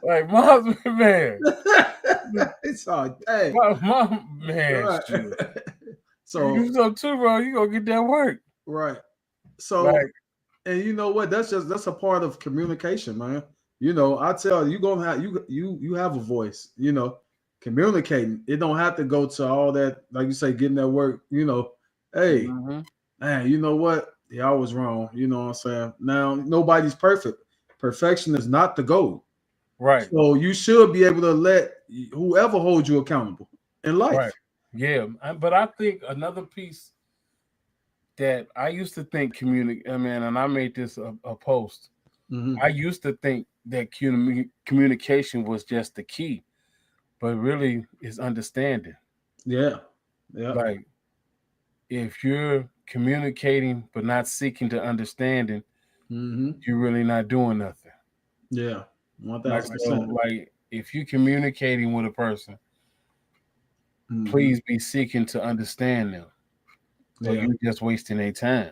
Like my husband, man. It's all day. My man. Right. So you do something too wrong, you gonna get that work. Right. So and you know what? That's a part of communication, man. You know, I tell you, gonna have you have a voice. You know, communicating. It don't have to go to all that, like you say, getting that work. You know, hey, man, you know what? Yeah, I was wrong. You know what I'm saying? Now nobody's perfect. Perfection is not the goal. Right. So you should be able to let whoever holds you accountable in life. Right. Yeah, but I think another piece that I used to think and I made this a post. Mm-hmm. I used to think that communication was just the key, but really is understanding. Yeah. Yeah. Like if you're communicating but not seeking to understanding, you're really not doing nothing. Yeah. 1000%. Like if you're communicating with a person, please be seeking to understand them. So you're just wasting their time.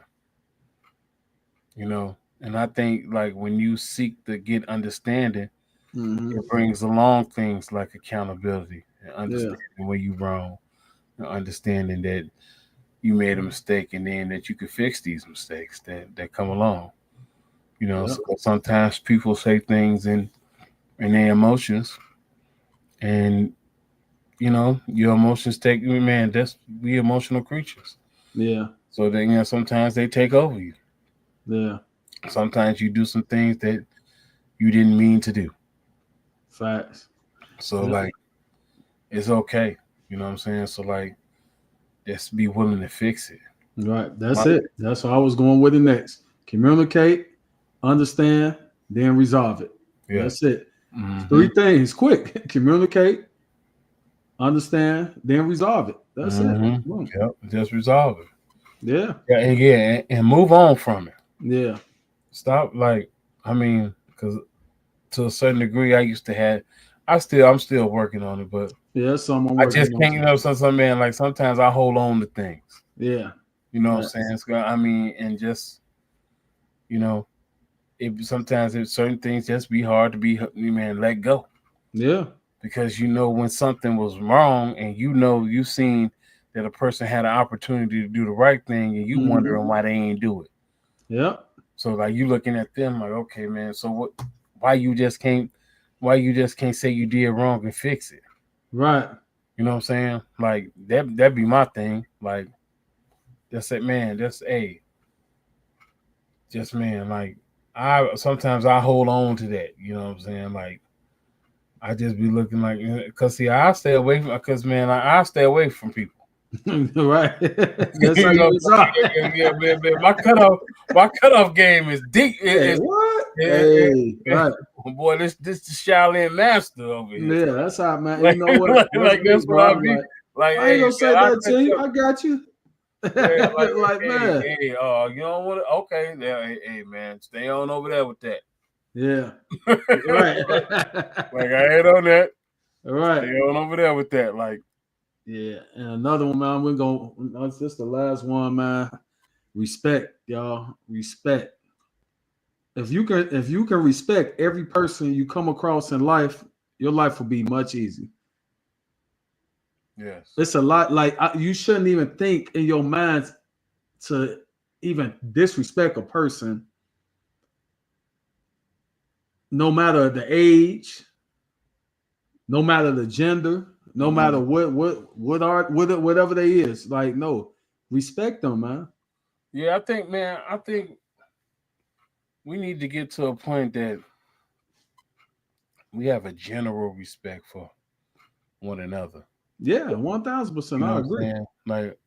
You know, and I think like when you seek to get understanding, it brings along things like accountability and understanding where you're wrong, and understanding that you made a mistake and then that you could fix these mistakes that come along. You know, so sometimes people say things in their emotions, and you know, your emotions take you, man. We emotional creatures. Yeah. So then, sometimes they take over you. Yeah. Sometimes you do some things that you didn't mean to do. Facts. So like, it's okay. You know what I'm saying? So like, just be willing to fix it. Right. That's it. That's what I was going with it next. Communicate, understand, then resolve it. Yeah. That's it. 3 things. Quick. Communicate, understand, then resolve it. That's it. Yep. Just resolve it. Yeah. And move on from it. Yeah. Stop because to a certain degree, I used to have. I'm still working on it, but I just can't. Some man, like sometimes I hold on to things. Yeah. You know what I'm saying? And just sometimes certain things just be hard to let go. Yeah. Because when something was wrong, and you've seen that a person had an opportunity to do the right thing, and you wondering why they ain't do it. Yeah. So like you looking at them like, okay, man. So what? Why you just can't say you did wrong and fix it? Right. You know what I'm saying? Like that'd be my thing. Like that's it, man. Like sometimes I hold on to that. You know what I'm saying? Like I just be looking like, because see, I stay away from, I stay away from people. Right. That's how you man. My cutoff game is deep. What? Hey, right. Boy, this the Shaolin master over here. Yeah, that's how, man. You know what? That's what I mean. Like, I ain't gonna say that to you. I got you. Yeah, man. Hey, you don't want to? Okay, hey, man, stay on over there with that. Yeah. Right. Like I ain't on that. Right. Stay on over there with that. Like. Yeah, and another one, man. We're going. This the last one, man. Respect, y'all. Respect. If you can respect every person you come across in life, your life will be much easier. Yes, it's a lot. Like you shouldn't even think in your mind to even disrespect a person, no matter the age, no matter the gender, no matter whatever they is. Like, no, respect them, man. Yeah, I think we need to get to a point that we have a general respect for one another. Yeah, 1,000%. You know I what I'm agree. saying? Like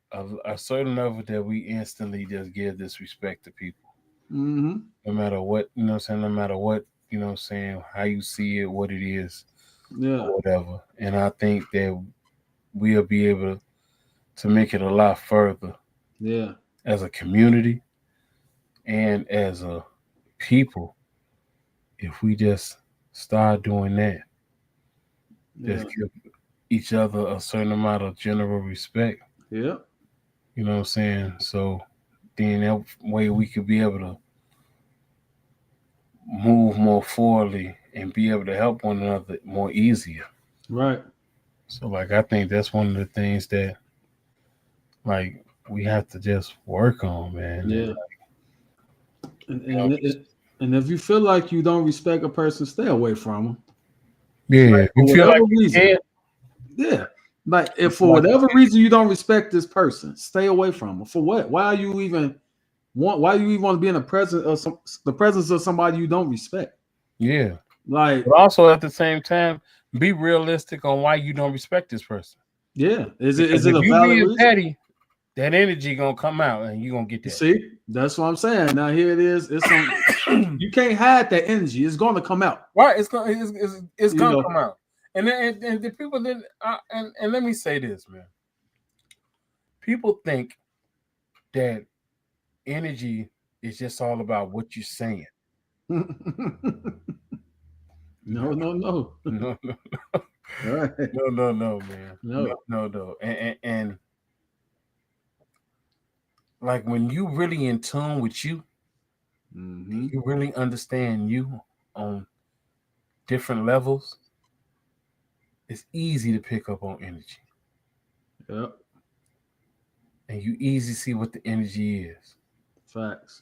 a certain level that we instantly just give this respect to people. Mm-hmm. No matter what, you know what I'm saying, no matter what, you know what I'm saying, how you see it, what it is, Yeah, or whatever. And I think that we'll be able to make it a lot further yeah, as a community and as a people if we just start doing that. yeah, Just give each other a certain amount of general respect. yeah. You know what I'm saying? So then that way we could be able to move more forwardly and be able to help one another more easier. Right. So like I think that's one of the things that like we have to just work on, man. And Yeah. And you know, and, it, and if you feel like you don't respect a person, stay away from them. yeah, Like, if for you feel like whatever you reason. can't, Yeah. Like, you if feel for like whatever reason you don't respect this person, stay away from them. For what? Why are you even why do you even want to be in the presence of somebody you don't respect? yeah. Like, But also at the same time, be realistic on why you don't respect this person. yeah. Is Because it if a you valid being reason? petty, that energy gonna come out and you gonna get You that. see, that's what I'm saying. Now here it is. It's some you can't hide that energy. It's gonna come out. Right, it's You gonna know. come out. And the people that and let me say this, man. People think that energy is just all about what you're saying. No, No, no, no. no, no, Right. no, man. No, No. no, no. And like when you really in tune with you, Mm-hmm. you really understand you on different levels, it's easy to pick up on energy. Yep. And you easy see what the energy is. Facts.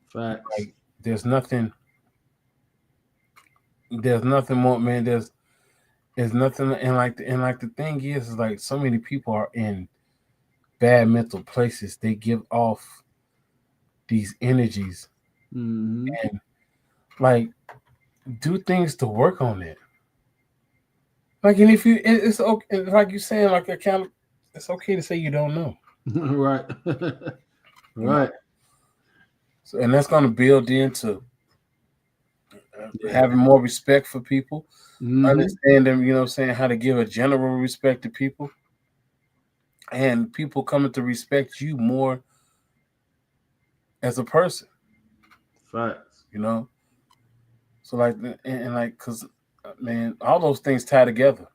Facts. Like there's nothing more, man. There's nothing and like the thing is like so many people are in bad mental places. They give off these energies Mm-hmm. and like do things to work on it. Like and if you it's okay like you saying like account it's okay to say you don't know. Right. You know? Right. So, and that's gonna build into Yeah. having more respect for people, Mm-hmm. understanding, you know what I'm saying, how to give a general respect to people and people coming to respect you more as a person, Facts. you know? So like and like cuz man, all those things tie together,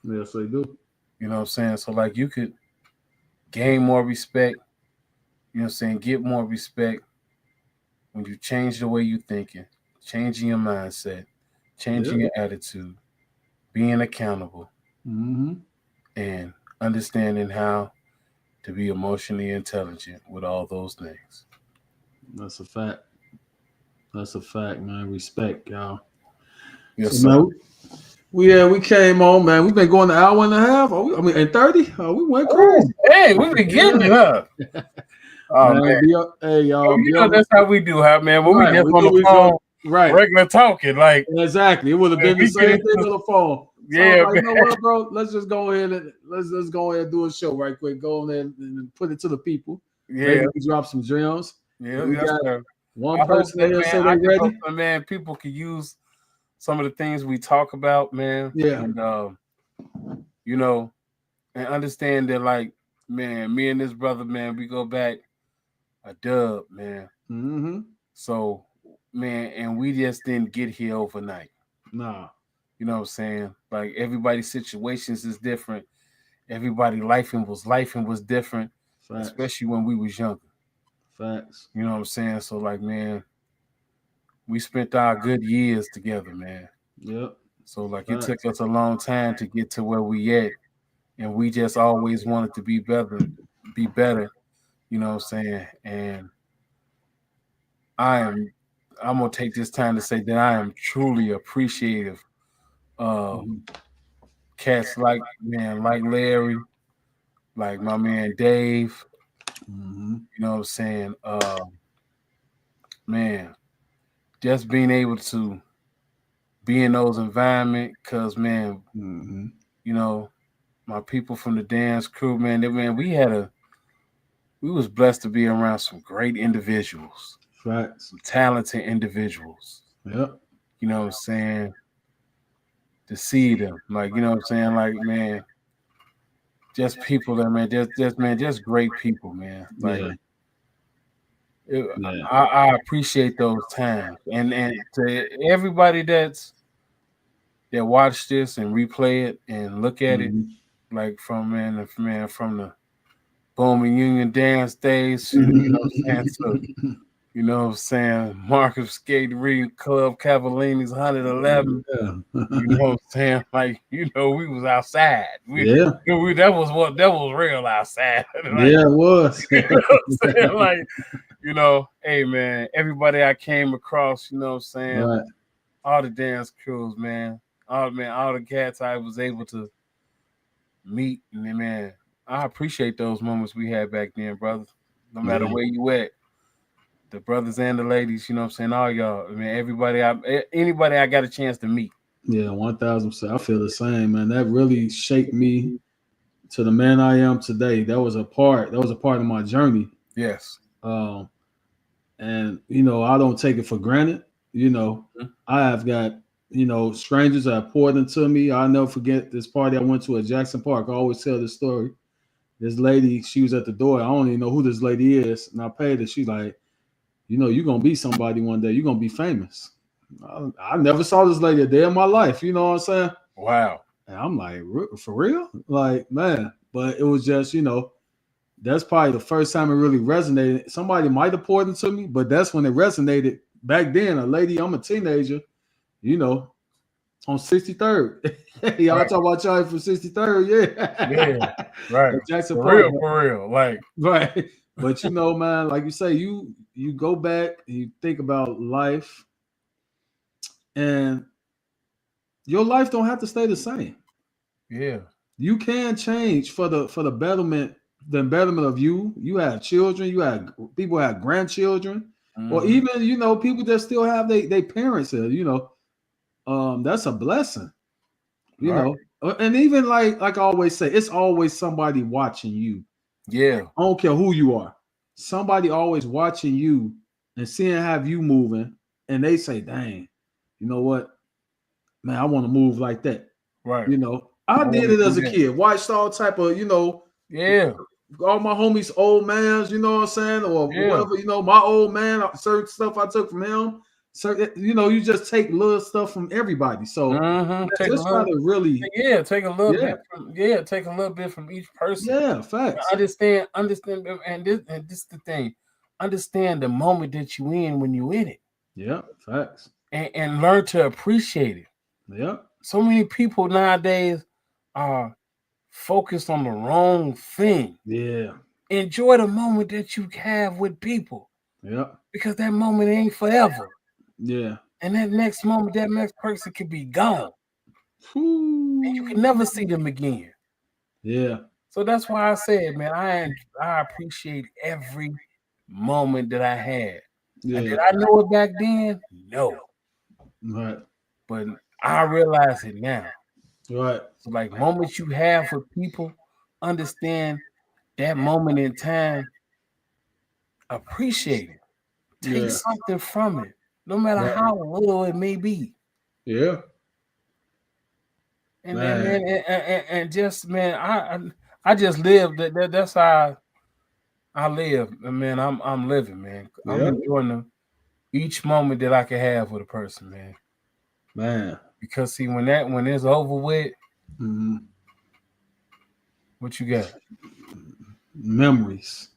Yes, they do. you know what I'm saying? So like you could gain more respect, you know what I'm saying, get more respect when you change the way you thinking, changing your mindset, Yeah. changing your attitude, being accountable Mm-hmm. and understanding how to be emotionally intelligent with all those things. That's a fact. That's a fact, man. Respect, y'all. So Yes, sir. man, we came on, man. We've been going an hour and a half. I mean, and 30. Oh, we went Oh, crazy. hey, we been getting Yeah. it up. Oh Man, man, hey y'all, you be know on that's how we do, huh, man? When we right. just We on knew the we was going phone, right. regular talking, like Exactly. It would have been the we get same into thing on the phone. So I was yeah, like, you man. know what, bro? Let's just go ahead and let's go ahead and do a show right quick. Go on there and put it to the people. Yeah, Maybe we drop some gems. yeah, We yes, got sir. one I hope person that here man, say I they just hope ready. that man, people can use some of the things we talk about, man, Yeah. and you know, and understand that, like, man, me and this brother, man, we go back a dub, man. Mm-hmm. So, man, and we just didn't get here overnight. Nah. You know what I'm saying? Like everybody's situations is different. Everybody life and was different, Facts. especially when we was younger. Facts. You know what I'm saying? So like, man, we spent our good years together, man. Yep. So like it took Facts. us a long time to get to where we at. And we just always wanted to be better, you know what I'm saying? And I am I'm gonna take this time to say that I am truly appreciative of Mhm. cats like Larry, like my man Dave. Mm-hmm. You know what I'm saying? Man, just being able to be in those environments, cause man, Mm-hmm. you know, my people from the dance crew, man, we was blessed to be around some great individuals, Facts. some talented individuals. Yep. You know what I'm saying? To see them, like, you know what I'm saying, like, man, just people that, man, just great people, man. Like, Yeah. Yeah. I appreciate those times, and to everybody that watch this and replay it and look at it, Mm-hmm. like from the Bowman Union dance days, you know what I'm saying, so you know what I'm saying, Marcus Skating Reading Club, Cavallini's 111. Yeah. You know what I'm saying? Like, you know, we was outside. Yeah. That was real outside. Like, Yeah, it was. you know what I'm saying? Like, you know, hey man, everybody I came across, you know what I'm saying? Right. All the dance crews, man. All the cats I was able to meet, and then, man, I appreciate those moments we had back then, brothers. No matter Yeah. where you at. The brothers and the ladies, you know what I'm saying? All y'all, I mean, anybody I got a chance to meet. Yeah, 1,000%. I feel the same, man. That really shaped me to the man I am today. That was a part of my journey. Yes. And you know, I don't take it for granted. You know, I have got, you know, strangers that have poured into me. I'll never forget this party I went to at Jackson Park. I always tell this story. This lady, she was at the door. I don't even know who this lady is. And I paid her. She's like, you know, you're going to be somebody one day. You're going to be famous. I never saw this lady a day in my life. You know what I'm saying? Wow. And I'm like, for real? Like, man. But it was just, you know, that's probably the first time it really resonated. Somebody might have poured into me, but that's when it resonated. Back then, a lady, I'm a teenager, you know, on 63rd. Y'all Right. talk about y'all from 63rd, yeah. Yeah, right. Jackson For Park. real. Like, Right. But you know, man, like you say, you go back and you think about life, and your life don't have to stay the same. yeah. You can change for the betterment of you. You have children, you have people have grandchildren, or Mhm. even, you know, people that still have they parents there, you know. That's a blessing, you Right. know. And even like I always say, it's always somebody watching you. Yeah. I don't care who you are. Somebody always watching you and seeing how you moving, and they say, "Dang, you know what, man, I want to move like that." Right. You know, I did it as a Yeah. kid. Watched all type of, you know, Yeah. all my homies' old mans, you know what I'm saying, or Yeah. whatever. You know, my old man, certain stuff I took from him. So you know, you just take little stuff from everybody. So just try to really, take a little take a little bit from each person. yeah, facts. Understand, and this the thing. Understand the moment that you in when you in it. Yeah, facts. And learn to appreciate it. Yeah, So many people nowadays are focused on the wrong thing. yeah, Enjoy the moment that you have with people, yeah, because that moment ain't forever. yeah. And that next moment, that next person could be gone. Whew. And you can never see them again. Yeah, So that's why I said, man, I appreciate every moment that I had. yeah. And did I know it back then? No. Right, But I realize it now. right. So like moments you have with people, understand that moment in time, appreciate it. Take Yeah, something from it, no matter right. how little it may be. Yeah, And then, man. man, and just, man, I just live. That's how I live, and man. I'm living, man. I'm Yeah, enjoying each moment that I can have with a person, man. man. Because see, when it's over with, Mhm. what you got? Memories.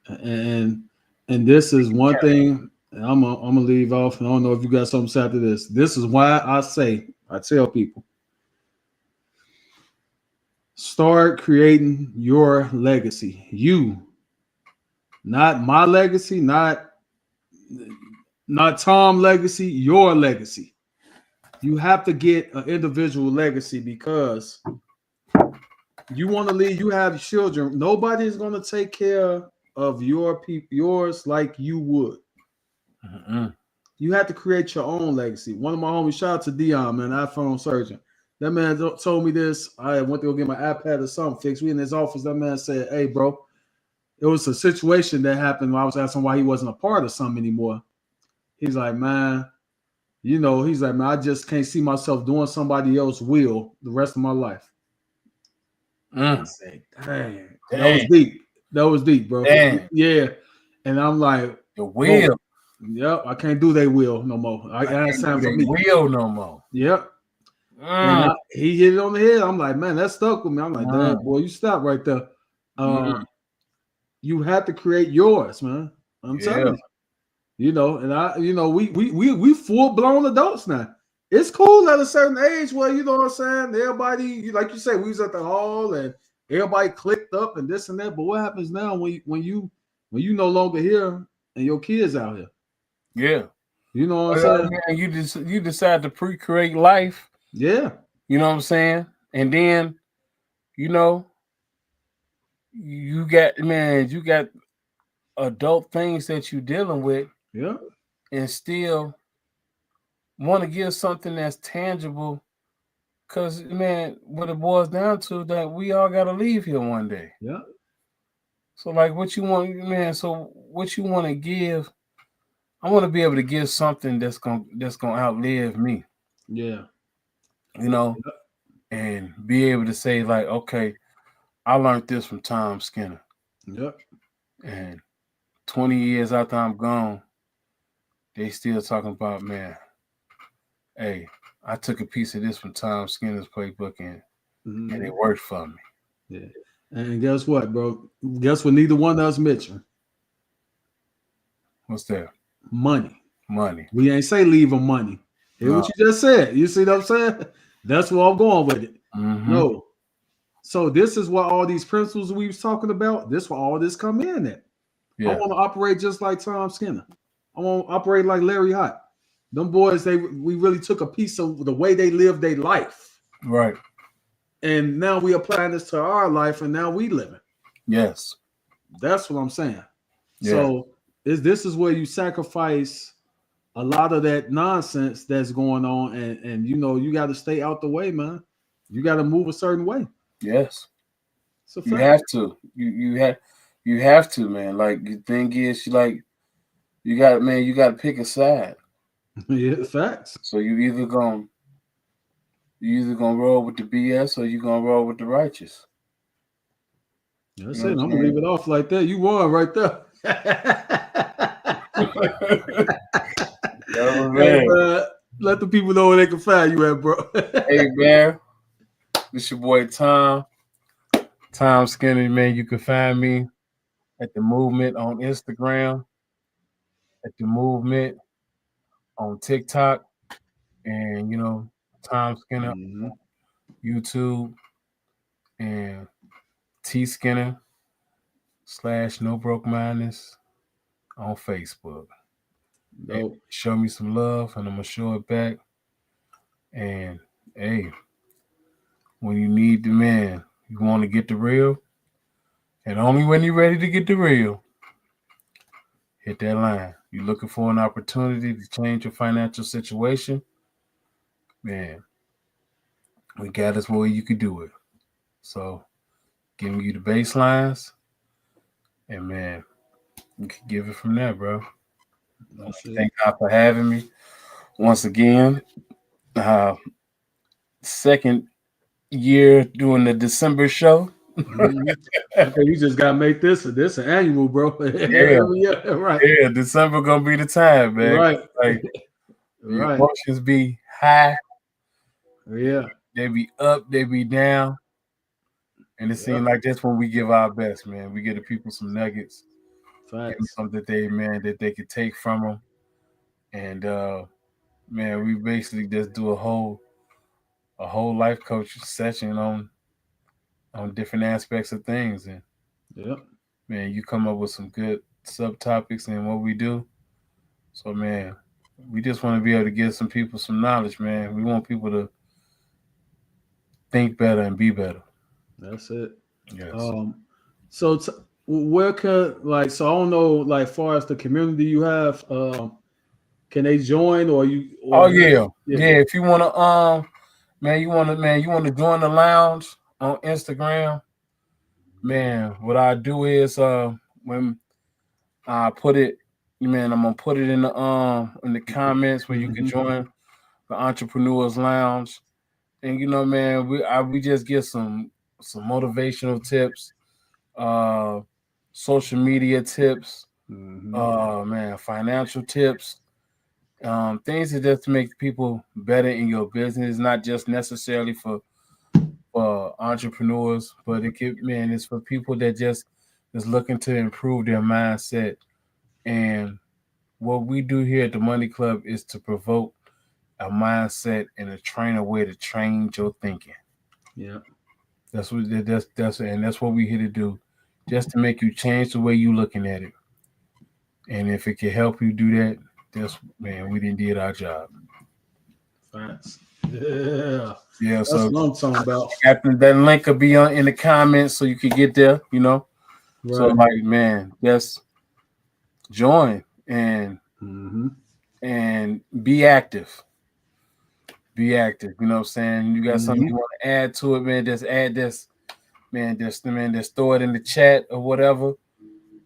and this is one thing I'm gonna leave off, and I don't know if you got something to say after this. This is why I tell people, start creating your legacy. You, not my legacy, not Tom legacy, your legacy. You have to get an individual legacy because you want to leave. You have children. Nobody is going to take care of yours like you would. Mm-mm. You have to create your own legacy. One of my homies, shout out to Dion, man, iPhone surgeon. That man told me this. I went to go get my iPad or something fixed. We in his office. That man said, "Hey, bro, it was a situation that happened when I was asking why he wasn't a part of something anymore." He's like, "Man, he's like, man, I just can't see myself doing somebody else's will the rest of my life." I said, "Dang, that was Dang. deep. That was deep, bro." Dang. Yeah, and I'm like, The will. Yep, I can't do they will no more. That's time for me. Will no more. Yep. And he hit it on the head. I'm like, man, that stuck with me. I'm like, dang, boy, you stop right there. You have to create yours, man. I'm telling you. We full blown adults now. It's cool at a certain age where you know what I'm saying. Everybody, like you say, we was at the hall and everybody clicked up and this and that. But what happens now when you no longer here and your kids out here? Yeah. You know what I'm saying? You decide to pre-create life. Yeah. You know what I'm saying? And then, you got adult things that you're dealing with. Yeah. And still want to give something that's tangible. Because, man, what it boils down to, that we all got to leave here one day. Yeah. So, like, what you want, man, so what you want to give, I want to be able to give something that's gonna outlive me. Yeah. And be able to say, like, okay, I learned this from Tom Skinner. Yep. And 20 years after I'm gone, they still talking about, man, hey, I took a piece of this from Tom Skinner's playbook and it worked for me. Yeah. And guess what, bro? Guess what neither one of us mentioned? What's that? Money. We ain't say leave them money. Hear what you just said. You see what I'm saying? That's where I'm going with it. No. So this is what all these principles we was talking about, this where all this come in at. Yeah. I want to operate just like Tom Skinner. I want to operate like Larry Hott. Them boys, we really took a piece of the way they lived their life. Right. And now we applying this to our life and now we living. Yes. That's what I'm saying. Yeah. So this is where you sacrifice a lot of that nonsense that's going on, and you got to stay out the way, man. You got to move a certain way. Yes, you have to. You have to, man. Like, the thing is, you got to pick a side. Yeah, facts. So you either gonna roll with the BS or you gonna roll with the righteous. That's it. I'm gonna leave it off like that. You won right there. Yo, man. Hey, let the people know where they can find you at, bro. Hey, man. This your boy Tom Skinner, man. You can find me at The Movement on Instagram, at The Movement on TikTok, and Tom Skinner YouTube, and T Skinner / No Broke Mindness on Facebook. Nope. Show me some love, and I'm gonna show it back. And hey, when you need the man, you want to get the real, and only when you're ready to get the real, hit that line. You're looking for an opportunity to change your financial situation, man, we got us where you could do it. So, giving you the baselines, and man, you can give it from there, bro. Thank God for having me once again. Second year doing the December show. Okay, you just gotta make this an annual, bro. Yeah, right. Yeah, December gonna be the time, man. Right. Like, right. Emotions be high. Yeah. They be up, they be down. And it seems like that's when we give our best, man. We give the people some nuggets. Give them something that they could take from them. And man, we basically just do a whole life coach session on different aspects of things. And man, you come up with some good subtopics in what we do. So man, We just want to be able to give some people some knowledge, man. We want people to think better and be better. That's it. Yes. So where can like so I don't know like far as the community you have, can they join or you Oh or yeah. yeah. Yeah. If you wanna you wanna join the lounge on Instagram, man, what I do is when I put it, man, I'm gonna put it in the comments where you can Mhm. join the Entrepreneurs Lounge. And man, we just get some motivational tips, uh social media tips, Mhm. man, financial tips, things that just make people better in your business, not just necessarily for entrepreneurs, but it's for people that just is looking to improve their mindset. And what we do here at the Money Club is to provoke a mindset and a train a way to change your thinking. Yeah. That's what we're here to do, just to make you change the way you looking at it. And if it can help you do that, we didn't did our job. Facts. Yeah. Yeah, That's so what I'm talking about. that link will be in the comments so you can get there. So Right. like, man, just join Mm-hmm. and be active. Be active. You know what I'm saying? You got something you Mm-hmm. want to add to it, man? Just add this, just throw it in the chat or whatever.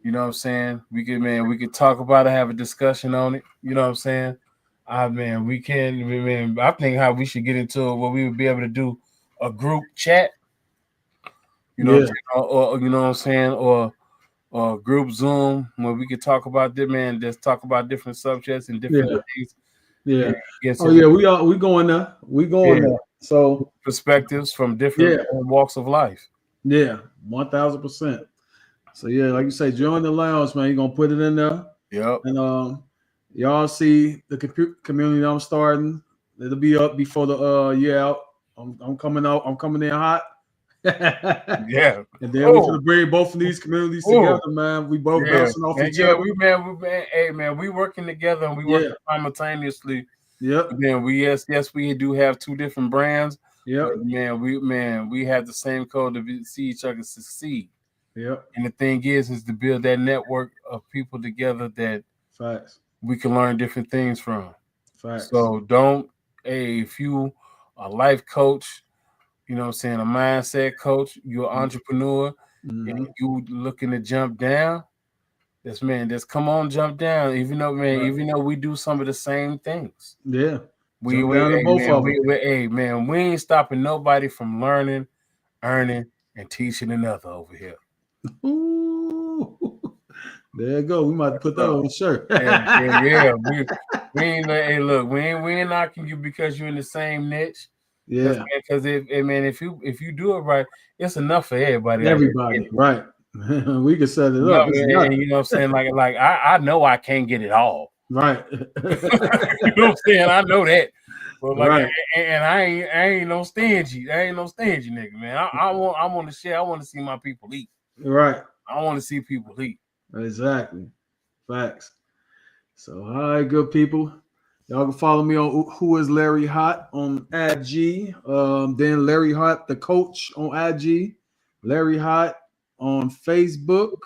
You know what I'm saying? We could talk about it, have a discussion on it. You know what I'm saying? I think how we should get into it where we would be able to do a group chat, you know what I'm Yeah. saying? Or you know what I'm saying, or group Zoom where we could talk about this, man, just talk about different subjects and different Yeah. things Yeah. and get Oh some yeah, we going there. We going yeah, there. So perspectives from different yeah, walks of life. yeah, 1000%. So yeah, like you say, join the lounge, man. You're gonna put it in there. Yep. And y'all see the community I'm starting. It'll be up before the year out. I'm coming out. I'm coming in hot. And Yeah. then we Oh, gonna bring both of these communities oh. together, man. We both Yeah, bouncing off man. each Yeah, other. hey, man, we working together and we Yeah. working simultaneously. Yep. But then yes, we do have two different brands, but Yep. we have the same code to see each other succeed. Yep. And the thing is to build that network of people together that Facts. we can learn different things from. Facts. So if you a life coach, you know what I'm saying, a mindset coach, you're an entrepreneur, and Mm-hmm. you looking to jump down. Just come on, jump down. Right. Even though we do some of the same things. Yeah. We, Jump we down to hey both man, of them. we ain't stopping nobody from learning, earning, and teaching another over here. Ooh. There you go. We might put that on the shirt. Yeah. We ain't hey look, we ain't knocking you because you're in the same niche. Yeah. Because if you do it right, it's enough for everybody out here. Everybody. Right. We can set it You know, up. It's and nothing. you know what I'm saying? Like I know I can't get it all. Right. You know what I'm saying? I know that. But Right. and I ain't no stingy. I ain't no stingy nigga, man. I want to share. I want to see my people eat. Right. I want to see people eat. Exactly. Facts. So, all right, good people. Y'all can follow me on Who is Larry Hot on IG. Then Larry Hot, the coach on IG. Larry Hot on Facebook.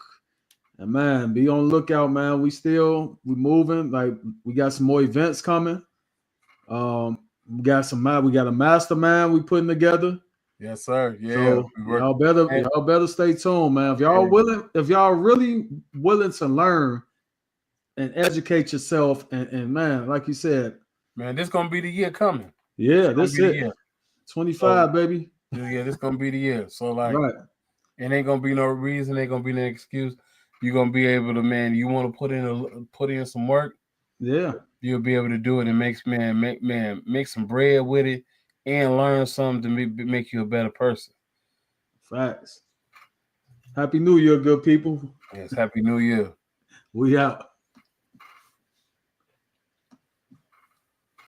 And man, be on the lookout, man. We moving. Like we got some more events coming. We got a mastermind we putting together. Yes, sir. Yeah. So y'all better stay tuned, man. If y'all really willing to learn and educate yourself, and man, like you said, Man, this gonna be the year coming. yeah, It's gonna this be the it. year. 25, So baby. yeah, this gonna be the year. So like, Right. it ain't gonna be no reason. Ain't gonna be no excuse. You're gonna be able to, man. You want to put in some work. Yeah. You'll be able to do it and make some bread with it and learn something to make you a better person. Facts. Happy New Year, good people. Yes, Happy New Year. We out.